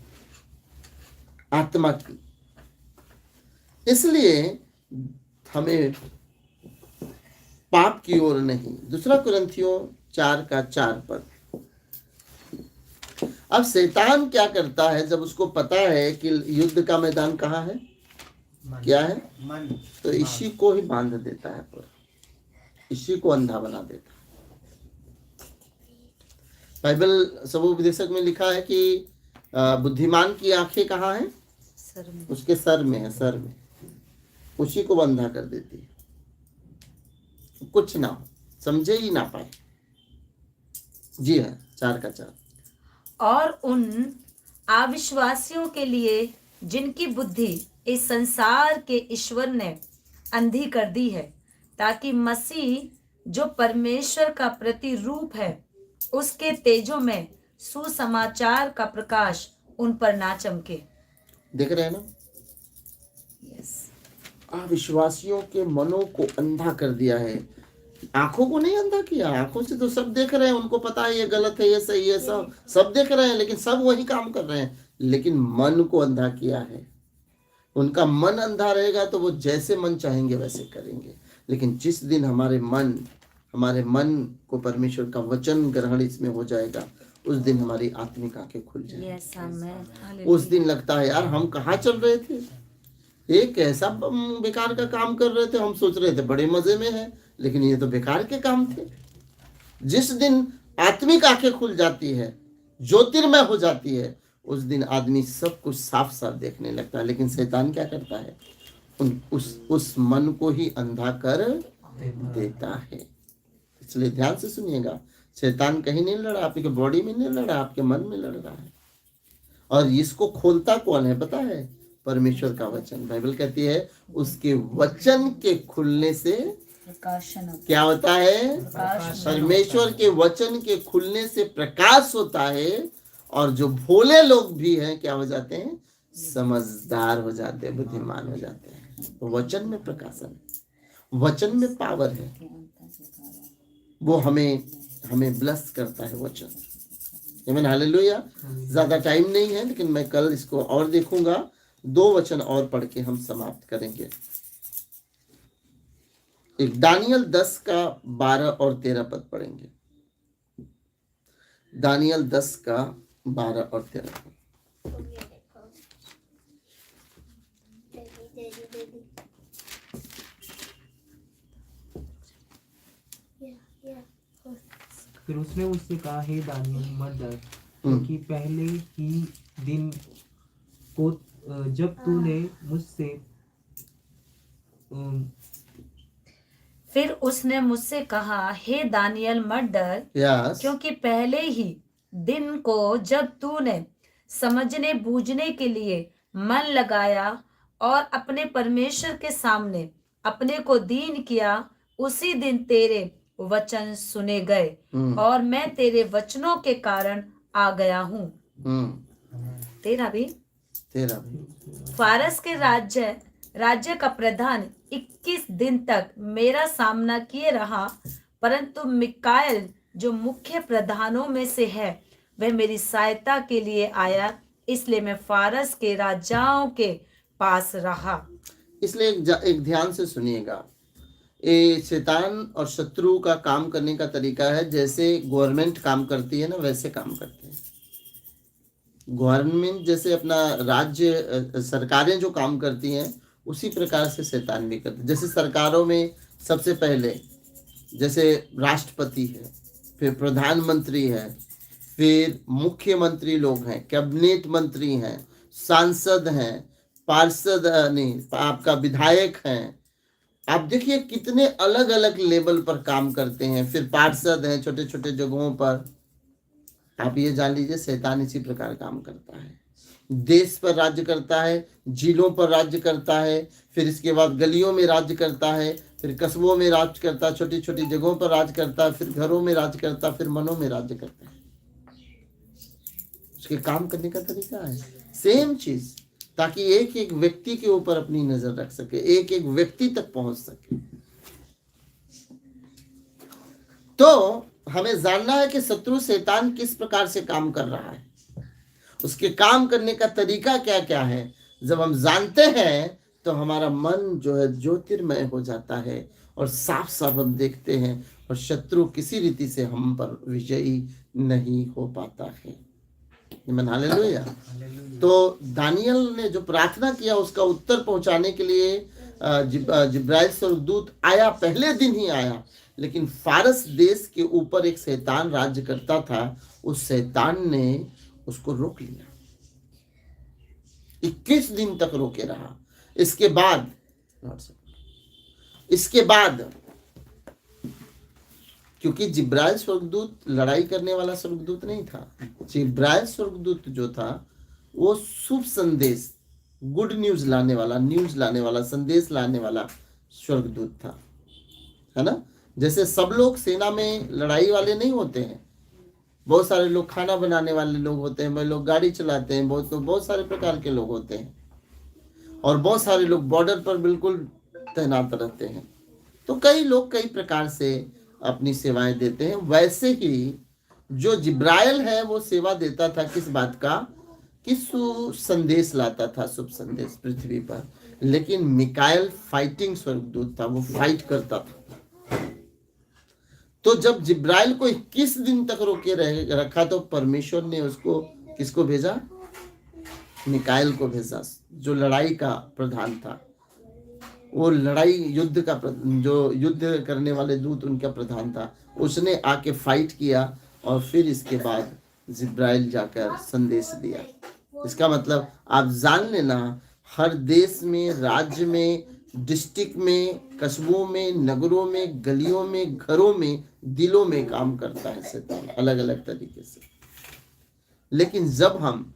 C: आत्मा की। इसलिए हमें पाप की ओर नहीं। 2 कुरिन्थियों 4 का 4 पद। अब शैतान क्या करता है, जब उसको पता है कि युद्ध का मैदान कहाँ है, क्या है, मन, तो इसी को ही बांध देता है, पर इसी को अंधा बना देता है। बाइबल सबोपदेशक में लिखा है कि बुद्धिमान की आंखें कहाँ हैं?
E: सर में।
C: उसके सर में है, सर में। उसी को अंधा कर देती है, कुछ ना हो, समझे ही ना पाए। जी हाँ, 4 का 4।
E: और उन अविश्वासियों के लिए जिनकी बुद्धि इस संसार के ईश्वर ने अंधी कर दी है, ताकि मसीह जो परमेश्वर का प्रतिरूप है उसके तेजों में सुसमाचार का प्रकाश उन पर ना चमके।
C: देख रहे हैं ना, अविश्वासियों के मनों को अंधा कर दिया है। आंखों को नहीं अंधा किया, आंखों से तो सब देख रहे हैं, उनको पता है ये गलत है, ये सही है, सब देख रहे हैं, लेकिन सब वही काम कर रहे हैं। लेकिन मन को अंधा किया है। उनका मन अंधा रहेगा तो वो जैसे मन चाहेंगे वैसे करेंगे। लेकिन जिस दिन हमारे मन को परमेश्वर का वचन ग्रहण इसमें हो जाएगा, उस दिन हमारी आत्मिक आंखें खुल जाएंगी। उस दिन लगता है यार हम कहाँ चल रहे थे, एक ऐसा बेकार का काम कर रहे थे, हम सोच रहे थे बड़े मजे में है, लेकिन ये तो बेकार के काम थे। जिस दिन आत्मिक आंखें खुल जाती है, ज्योतिर्मय हो जाती है, उस दिन आदमी सब कुछ साफ साफ देखने लगता है। लेकिन शैतान क्या करता है, उस मन को ही अंधा कर देता है। इसलिए ध्यान से सुनिएगा, शैतान कहीं नहीं लड़ा, आपके बॉडी में नहीं लड़ा, आपके मन में लड़ रहा है। और इसको खोलता कौन है पता है? परमेश्वर का वचन। बाइबल कहती है उसके वचन के खुलने से क्या होता है? परमेश्वर के वचन के खुलने से प्रकाश होता है। और जो भोले लोग भी हैं क्या हो जाते हैं? समझदार हो जाते हैं, बुद्धिमान हो जाते हैं। तो वचन में प्रकाशन, वचन में पावर है, वो हमें ब्लेस करता है वचन। आमीन, हालेलुया। ज्यादा टाइम नहीं है, लेकिन मैं कल इसको और देखूंगा। 2 वचन और पढ़ के हम समाप्त करेंगे। एक दानियल 10 का 12 और 13 पद पढ़ेंगे। दानियल 10 का 12 और 13 पद।
F: फिर उसने मुझसे कहा, हे दानियल मत डर, क्योंकि पहले ही दिन को जब तूने मुझसे
E: फिर उसने मुझसे कहा, हे दानियल मत डर, क्योंकि पहले ही दिन को जब तूने समझने बूझने के लिए मन लगाया और अपने परमेश्वर के सामने अपने को दीन किया, उसी दिन तेरे वचन सुने गए और मैं तेरे वचनों के कारण आ गया हूँ। तेरा भी फारस के राज्य का प्रधान 21 दिन तक मेरा सामना किए रहा, परंतु मिकाएल जो मुख्य प्रधानों में से है वह मेरी सहायता के लिए आया, इसलिए मैं फारस के राजाओं के पास रहा।
C: इसलिए एक ध्यान से सुनिएगा, ये शैतान और शत्रु का काम करने का तरीका है, जैसे गवर्नमेंट काम करती है ना वैसे काम करते हैं। गवर्नमेंट जैसे अपना राज्य सरकारें जो काम करती हैं उसी प्रकार से शैतान भी करते हैं। जैसे सरकारों में सबसे पहले जैसे राष्ट्रपति है, फिर प्रधानमंत्री है, फिर मुख्यमंत्री लोग हैं, कैबिनेट मंत्री हैं, सांसद हैं, पार्षद नहीं आपका विधायक हैं। आप देखिए कितने अलग अलग लेवल पर काम करते हैं। फिर पार्षद हैं छोटे छोटे जगहों पर। आप ये जान लीजिए शैतान इसी प्रकार काम करता है। देश पर राज्य करता है, जिलों पर राज्य करता है, फिर इसके बाद गलियों में राज्य करता है, फिर कस्बों में राज्य करता है, छोटी छोटी जगहों पर राज्य करता है, फिर घरों में राज्य करता है, फिर मनों में राज्य करता है। उसके काम करने का तरीका है सेम चीज, ताकि एक एक व्यक्ति के ऊपर अपनी नजर रख सके, एक एक व्यक्ति तक पहुंच सके। तो हमें जानना है कि शत्रु शैतान किस प्रकार से काम कर रहा है, उसके काम करने का तरीका क्या क्या है। जब हम जानते हैं तो हमारा मन जो है ज्योतिर्मय हो जाता है और साफ साफ हम देखते हैं, और शत्रु किसी रीति से हम पर विजयी नहीं हो पाता है। हालेलुया। तो दानियल ने जो प्रार्थना किया उसका उत्तर पहुंचाने के लिए जिब्राइल स्वर्गदूत आया, पहले दिन ही आया, लेकिन फारस देश के ऊपर एक शैतान राज्य करता था। उस शैतान ने उसको रोक लिया, 21 दिन तक रोके रहा। इसके बाद क्योंकि जिब्राइल स्वर्गदूत लड़ाई करने वाला स्वर्गदूत नहीं था। जिब्राइल स्वर्गदूत जो था वो शुभ संदेश, गुड न्यूज लाने वाला, संदेश लाने वाला स्वर्गदूत था, है ना। जैसे सब लोग सेना में लड़ाई वाले नहीं होते हैं, बहुत सारे लोग खाना बनाने वाले लोग होते हैं, बहुत लोग गाड़ी चलाते हैं, बहुत सारे प्रकार के लोग होते हैं, और बहुत सारे लोग बॉर्डर पर बिल्कुल तैनात रहते हैं। तो कई लोग कई प्रकार से अपनी सेवाएं देते हैं। वैसे ही जो जिब्राइल है वो सेवा देता था किस बात का, कि संदेश लाता था, शुभ संदेश पृथ्वी पर। लेकिन मिकाएल फाइटिंग स्वर्गदूत था, वो फाइट करता था। तो जब जिब्राइल को 21 दिन तक रोके रखा तो परमेश्वर ने उसको किसको भेजा, मिकाएल को भेजा, जो लड़ाई का प्रधान था। वो लड़ाई युद्ध का जो युद्ध करने वाले दूत उनका प्रधान था। उसने आके फाइट किया और फिर इसके बाद जिब्राइल जाकर संदेश दिया। इसका मतलब आप जान लेना, हर देश में, राज्य में, डिस्ट्रिक्ट में, कस्बों में, नगरों में, गलियों में, घरों में, दिलों में काम करता है शैतान अलग अलग तरीके से। लेकिन जब हम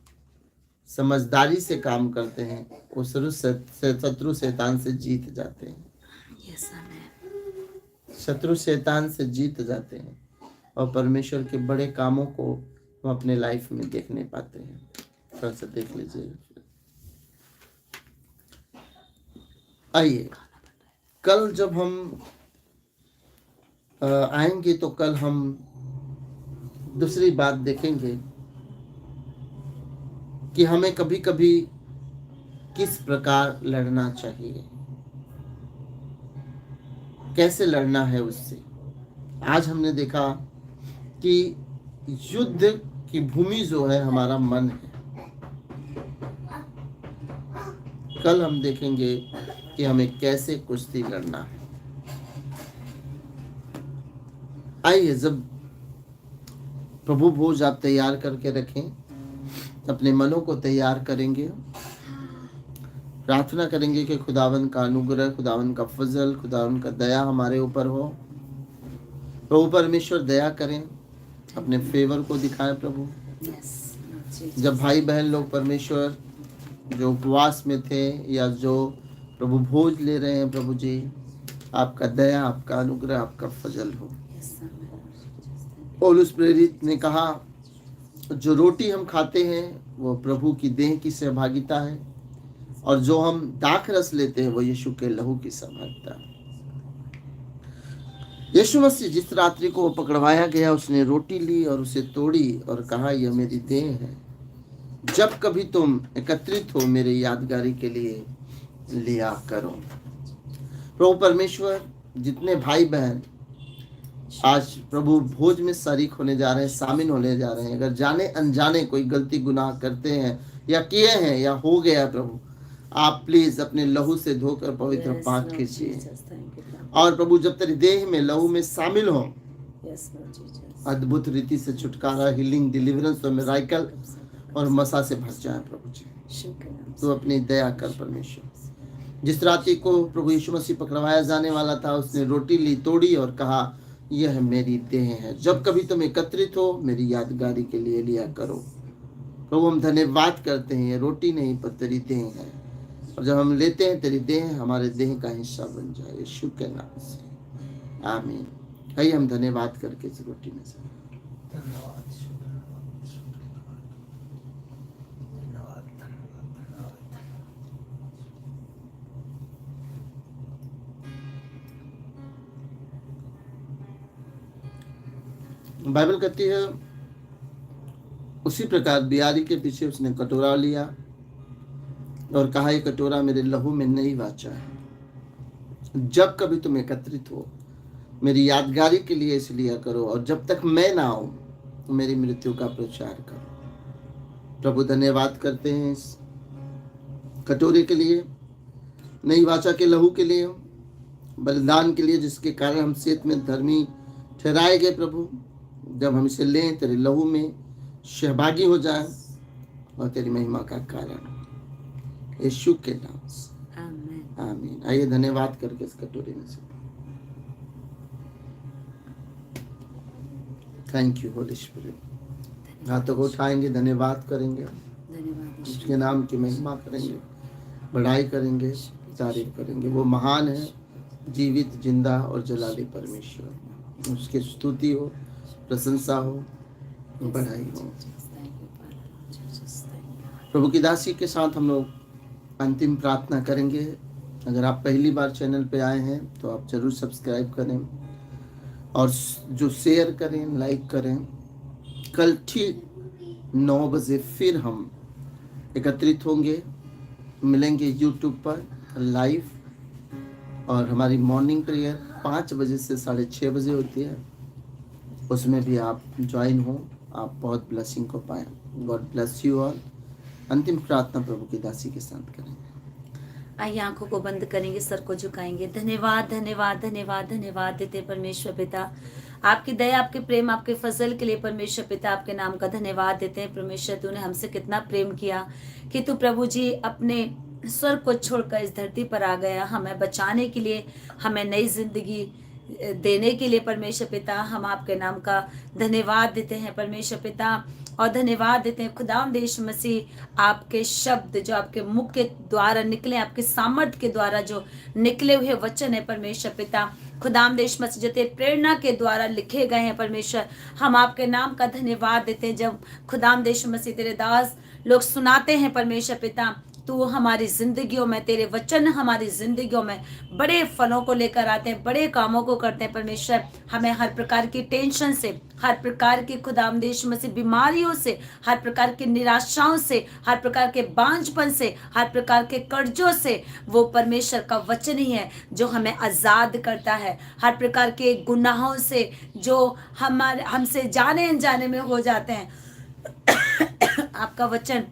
C: समझदारी से काम करते हैं वो शत्रु शैतान से जीत जाते हैं। शत्रु शैतान से जीत जाते हैं और परमेश्वर के बड़े कामों को हम अपने लाइफ में देखने पाते हैं। थोड़ा सा देख लीजिए। आइए, कल जब हम आएंगे तो कल हम दूसरी बात देखेंगे कि हमें कभी कभी किस प्रकार लड़ना चाहिए, कैसे लड़ना है उससे। आज हमने देखा कि युद्ध की भूमि जो है हमारा मन है। कल हम देखेंगे कि हमें कैसे कुश्ती लड़ना है। आइए, जब प्रभु भोज आप तैयार करके रखें, अपने मनों को तैयार करेंगे, प्रार्थना करेंगे कि खुदावन का अनुग्रह, खुदावन का फजल, खुदावन का दया हमारे ऊपर हो। प्रभु परमेश्वर दया करें, अपने फेवर को दिखाएं प्रभु। जब भाई बहन लोग परमेश्वर जो उपवास में थे या जो प्रभु भोज ले रहे हैं, प्रभु जी आपका दया, आपका अनुग्रह, आपका फजल हो। पौलुस प्रेरित ने कहा जो रोटी हम खाते हैं वो प्रभु की देह की सहभागिता है और जो हम दाख रस लेते हैं वो यीशु के लहू की सहभागिता है। यीशु मसीह जिस रात्रि को वो पकड़वाया गया उसने रोटी ली और उसे तोड़ी और कहा यह मेरी देह है, जब कभी तुम एकत्रित हो मेरे यादगारी के लिए लिया करो। प्रभु परमेश्वर जितने भाई बहन आज प्रभु भोज में शरीक होने जा रहे हैं, शामिल होने जा रहे हैं, अगर जाने अनजाने कोई गलती गुनाह करते हैं या किए हैं या हो गया, प्रभु आप प्लीज अपने लहू से धोकर पवित्र पाक कीजिए और प्रभु जब तेरी देह में लहू में शामिल हो अद्भुत रीति से छुटकारा, हीलिंग, डिलीवरेंस और मिराकल और मसा से भर जाए। प्रभु जी तो अपनी दया कर परमेश्वर। जिस रात्रि को प्रभु यीशु मसीह पकड़वाया जाने वाला था उसने रोटी ली, तोड़ी और कहा यह मेरी देह है, जब कभी तुम एकत्रित हो मेरी यादगारी के लिए लिया करो। प्रभु हम धन्यवाद करते हैं, ये रोटी नहीं पर तेरी देह है और जब हम लेते हैं तेरी देह हमारे देह का हिस्सा बन जाए यीशु के नाम से आमीन। आइए हम धन्यवाद करके इस रोटी में से बाइबल कहती है उसी प्रकार बियारी के पीछे उसने कटोरा लिया और कहा ये कटोरा मेरे लहू में नई वाचा है, जब कभी तुम एकत्रित हो मेरी यादगारी के लिए इसे लिया करो और जब तक मैं ना आऊं तो मेरी मृत्यु का प्रचार करो। प्रभु धन्यवाद करते हैं इस कटोरे के लिए, नई वाचा के लहू के लिए, बलिदान के लिए जिसके कारण हम सेत में धर्मी ठहराए गए। प्रभु जब हम इसे लें तेरे लहू में सहभागी हो जाए और तेरी महिमा का कारण यीशु के नाम से आमीन। आइए धन्यवाद करके इस कटोरे में से थैंक यू होली स्पिरिट। हाथों को उठाएंगे, धन्यवाद करेंगे, उसके नाम की महिमा करेंगे, बढ़ाई करेंगे, तारीफ करेंगे। वो महान है, जीवित, जिंदा और जलाली परमेश्वर। उसकी स्तुति हो, प्रशंसा हो, बढ़ाई हो। प्रभु की दासी के साथ हम लोग अंतिम प्रार्थना करेंगे। अगर आप पहली बार चैनल पे आए हैं तो आप जरूर सब्सक्राइब करें और जो शेयर करें, लाइक करें। कल ठीक 9 बजे फिर हम एकत्रित होंगे, मिलेंगे यूट्यूब पर लाइव और हमारी मॉर्निंग प्रेयर 5 बजे से 6:30 बजे होती है, उसमें भी आप ज्वाइन हो, आप बहुत ब्लेसिंग को पाएं। God bless you all. अंतिम प्रार्थना प्रभु की दासी के साथ करेंगे।
E: आइए आंखों को बंद करेंगे, सर को झुकाएंगे। धन्यवाद धन्यवाद धन्यवाद धन्यवाद देते परमेश्वर पिता, आपकी दया, आपके प्रेम, आपके फजल के लिए परमेश्वर पिता आपके नाम का धन्यवाद देते हैं। परमेश्वर तूने हमसे कितना प्रेम किया कि तू प्रभु जी अपने स्वर्ग को छोड़कर इस धरती पर आ गया, हमें बचाने के लिए, हमें नई जिंदगी देने के लिए। परमेश्वर पिता हम आपके नाम का धन्यवाद देते हैं परमेश्वर पिता, और धन्यवाद देते हैं खुदावंद यीशु मसीह। आपके शब्द जो आपके मुख के द्वारा निकले, आपके सामर्थ्य के द्वारा जो निकले हुए वचन है परमेश्वर पिता, खुदावंद यीशु मसीह जो तेरे प्रेरणा के द्वारा लिखे गए हैं परमेश्वर, हम आपके नाम का धन्यवाद देते हैं। जब खुदावंद यीशु मसीह तेरे दास लोग सुनाते हैं परमेश्वर पिता, तू हमारी जिंदगियों में, तेरे वचन हमारी जिंदगियों में बड़े फलों को लेकर आते हैं, बड़े कामों को करते हैं परमेश्वर। हमें हर प्रकार की टेंशन से, हर प्रकार की खुदावंद यीशु मसीह बीमारियों से, हर प्रकार की निराशाओं से, हर प्रकार के बांझपन से, हर प्रकार के कर्जों से, वो परमेश्वर का वचन ही है जो हमें आजाद करता है। हर प्रकार के गुनाहों से जो हमसे जाने अनजाने में हो जाते हैं, आपका वचन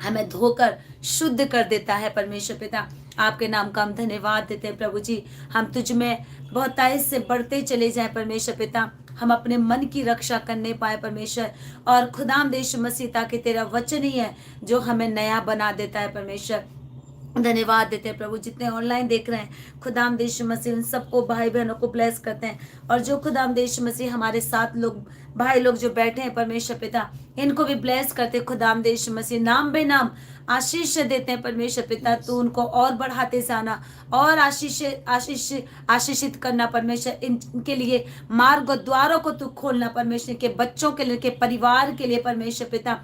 E: हमें धोकर शुद्ध कर देता है परमेश्वर पिता। आपके नाम का हम धन्यवाद देते हैं प्रभु जी। हम तुझ में बहुतायत से बढ़ते चले जाएं परमेश्वर पिता, हम अपने मन की रक्षा करने पाए परमेश्वर, और खुदावंद यीशु मसीह ताकि तेरा वचन ही है जो हमें नया बना देता है परमेश्वर। धन्यवाद देते हैं प्रभु, जितने ऑनलाइन देख रहे हैं खुदावंद यीशु मसीह उन सबको, भाई बहनों को ब्लेस करते हैं, और जो खुदावंद यीशु मसीह हमारे साथ लोग, भाई लोग जो बैठे हैं परमेश्वर पिता, इनको भी ब्लेस करते खुदावंद यीशु मसीह। नाम बे नाम आशीष देते हैं परमेश्वर पिता। तू उनको और बढ़ाते जाना और आशीषित करना परमेश्वर। इनके लिए मार्ग और द्वारों को तू खोलना परमेश्वर, के बच्चों के लिए, के परिवार के लिए परमेश्वर पिता।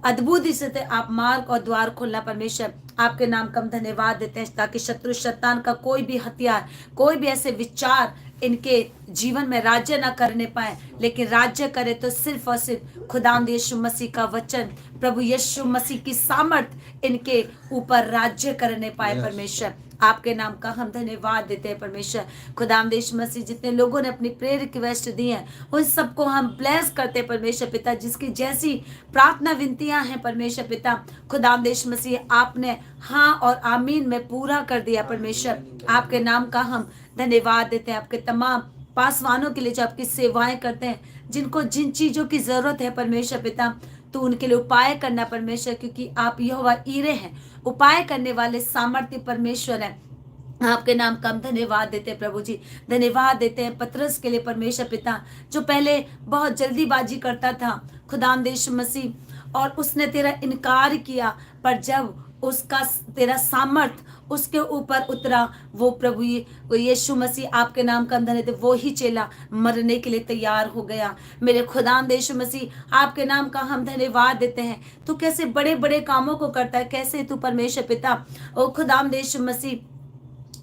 E: अद्भुत से आप मार्ग और द्वार खोलना परमेश्वर। आपके नाम का हम धन्यवाद देते हैं ताकि शत्रु शैतान का कोई भी हथियार, कोई भी ऐसे विचार इनके जीवन में राज्य ना करने पाए, लेकिन राज्य करे तो सिर्फ और सिर्फ खुदावंद यीशु मसीह का वचन, प्रभु यीशु मसीह की सामर्थ इनके ऊपर राज्य करने पाए परमेश्वर। आपके नाम का हम धन्यवाद देते हैं परमेश्वर। खुदावंद यीशु मसीह, जितने लोगों ने अपनी प्रेयर रिक्वेस्ट दी है उन सबको हम ब्लेस करते हैं परमेश्वर पिता। जिसकी जैसी प्रार्थना विनतियां हैं परमेश्वर पिता, खुदावंद यीशु मसीह आपने हाँ और आमीन में पूरा कर दिया परमेश्वर। आपके नाम का हम धन्यवाद देते हैं। आपके तमाम पासवानों के लिए जो आपकी सेवाएं करते हैं, जिनको जिन चीजों की जरूरत है परमेश्वर पिता, तो उनके लिए उपाय करना परमेश्वर, क्योंकि आप यहोवा ईरे हैं, उपाय करने वाले सामर्थ्य परमेश्वर है। आपके नाम का हम धन्यवाद देते हैं प्रभु जी। धन्यवाद देते हैं पतरस के लिए परमेश्वर पिता, जो पहले बहुत जल्दीबाजी करता था खुदावंद यीशु मसीह, और उसने तेरा इनकार किया, पर जब उसका तेरा सामर्थ उसके ऊपर उतरा, वो प्रभु यीशु मसीह, आपके नाम का धन्यवाद, वो ही चेला मरने के लिए तैयार हो गया। मेरे खुदावंद यीशु मसीह, आपके नाम का हम धन्यवाद देते हैं। तू कैसे बड़े बड़े कामों को करता है, कैसे तू परमेश्वर पिता ओ खुदावंद यीशु मसीह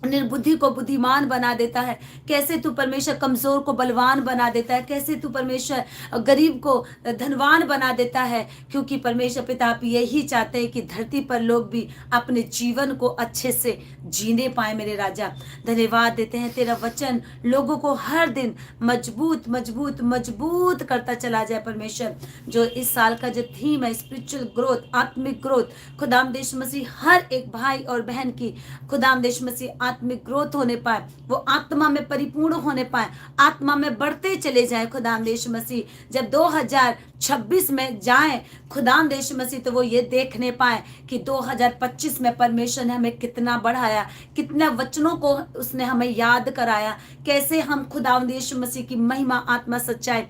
E: निर्बुद्धि को बुद्धिमान बना देता है, कैसे तू परमेश्वर कमजोर को बलवान बना देता है, कैसे तू परमेश्वर गरीब को धनवान बना देता है, क्योंकि परमेश्वर पिता आप यही चाहते हैं कि धरती पर लोग भी अपने जीवन को अच्छे से जीने पाए। मेरे राजा, धन्यवाद देते हैं तेरा वचन लोगों को हर दिन मजबूत मजबूत मजबूत करता चला जाए परमेश्वर। जो इस साल का जो थीम है स्पिरिचुअल ग्रोथ, आत्मिक ग्रोथ, खुदावंद यीशु मसीह हर एक भाई और बहन की खुदावंद यीशु मसीह आत्मिक ग्रोथ होने पाए, वो आत्मा में परिपूर्ण होने पाए, आत्मा में बढ़ते चले जाए खुदावंद यीशु मसीह। जब 2026 में जाएं खुदावंद यीशु मसीह, तो वो ये देखने पाए कि 2025 में परमेश्वर ने हमें कितना बढ़ाया, कितने वचनों को उसने हमें याद कराया, कैसे हम खुदावंद यीशु मसीह की महिमा आत्मा सच्चाई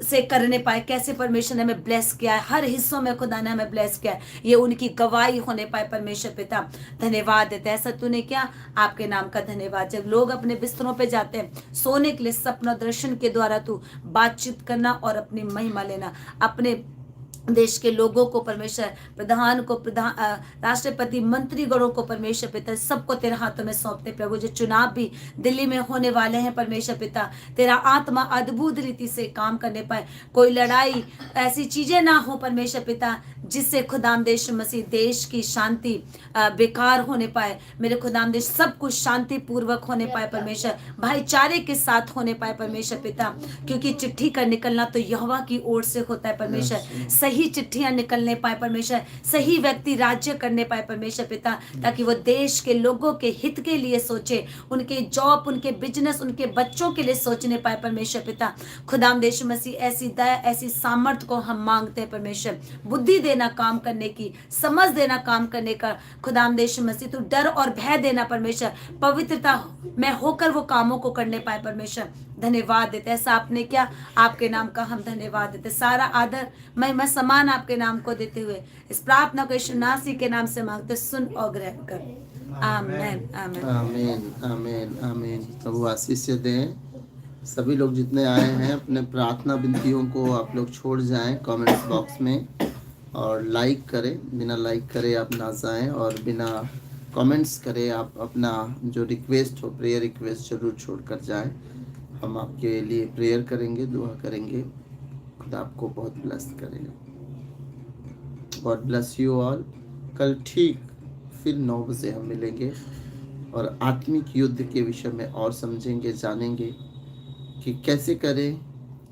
E: से करने पाए, कैसे परमेश्वर ने हमें ब्लेस किया है, हर हिस्सों में खुदा ने हमें ब्लेस किया है, ये उनकी गवाही होने पाए परमेश्वर पिता। धन्यवाद देते हैं, ऐसा तूने क्या, आपके नाम का धन्यवाद। जब लोग अपने बिस्तरों पे जाते हैं सोने के लिए, सपना दर्शन के द्वारा तू बातचीत करना और अपनी महिमा लेना। अपने देश के लोगों को परमेश्वर, प्रधान को, राष्ट्रपति, मंत्रीगणों को परमेश्वर पिता, सबको तेरे हाथों में सौंपते प्रभु। जो चुनाव भी दिल्ली में होने वाले हैं परमेश्वर पिता, तेरा आत्मा अद्भुत रीति से काम करने पाए, कोई लड़ाई ऐसी चीजें ना हो परमेश्वर पिता जिससे खुदावंद यीशु मसीह देश की शांति बेकार होने पाए। मेरे खुदावंद सब कुछ शांति पूर्वक होने पाए परमेश्वर, भाईचारे के साथ होने पाए परमेश्वर पिता, क्योंकि चिट्ठी का निकलना तो यहोवा की ओर से होता है परमेश्वर। सही चिट्ठियां निकलने पाए परमेश्वर, सही व्यक्ति राज्य करने पाए परमेश्वर पिता, ताकि वो देश के लोगों के हित के लिए सोचे, उनके जॉब, उनके बिजनेस, उनके बच्चों के लिए सोचने पाए परमेश्वर पिता। खुदावंद यीशु मसीह ऐसी दया, ऐसी सामर्थ को हम मांगते हैं परमेश्वर, बुद्धि देना काम करने की, समझ देना काम करने का खुदावंद यीशु मसीह, तू डर और भय देना परमेश्वर, पवित्रता में होकर वो कामों को करने पाए परमेश्वर। धन्यवाद देते, ऐसा आपने क्या, आपके नाम का हम धन्यवाद देते। सारा आदर महिमा समान आपके नाम को देते हुए इस प्रार्थना को यीशु नासी के नाम से मांगते, सुन और ग्रहण कर। आमीन आमीन
C: आमीन आमीन आमीन। प्रभु आशीष दें। सभी लोग जितने आए हैं अपने प्रार्थना विनतियों को आप लोग छोड़ जाएं कमेंट्स बॉक्स में, और लाइक करें, बिना लाइक करे आप ना जाएं, और बिना कमेंट्स करे आप अपना जो रिक्वेस्ट हो, प्रेयर रिक्वेस्ट जरूर छोड़ कर जाएं। हम आपके लिए प्रेयर करेंगे, दुआ करेंगे, खुदा आपको बहुत ब्लेस करेगा। God bless you all. कल ठीक फिर 9 बजे हम मिलेंगे और आत्मिक युद्ध के विषय में और समझेंगे, जानेंगे कि कैसे करें,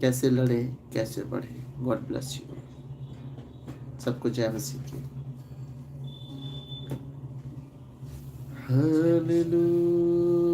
C: कैसे लड़ें, कैसे बढ़ें। God bless you. सबको जय मसीह की।
G: 哈利路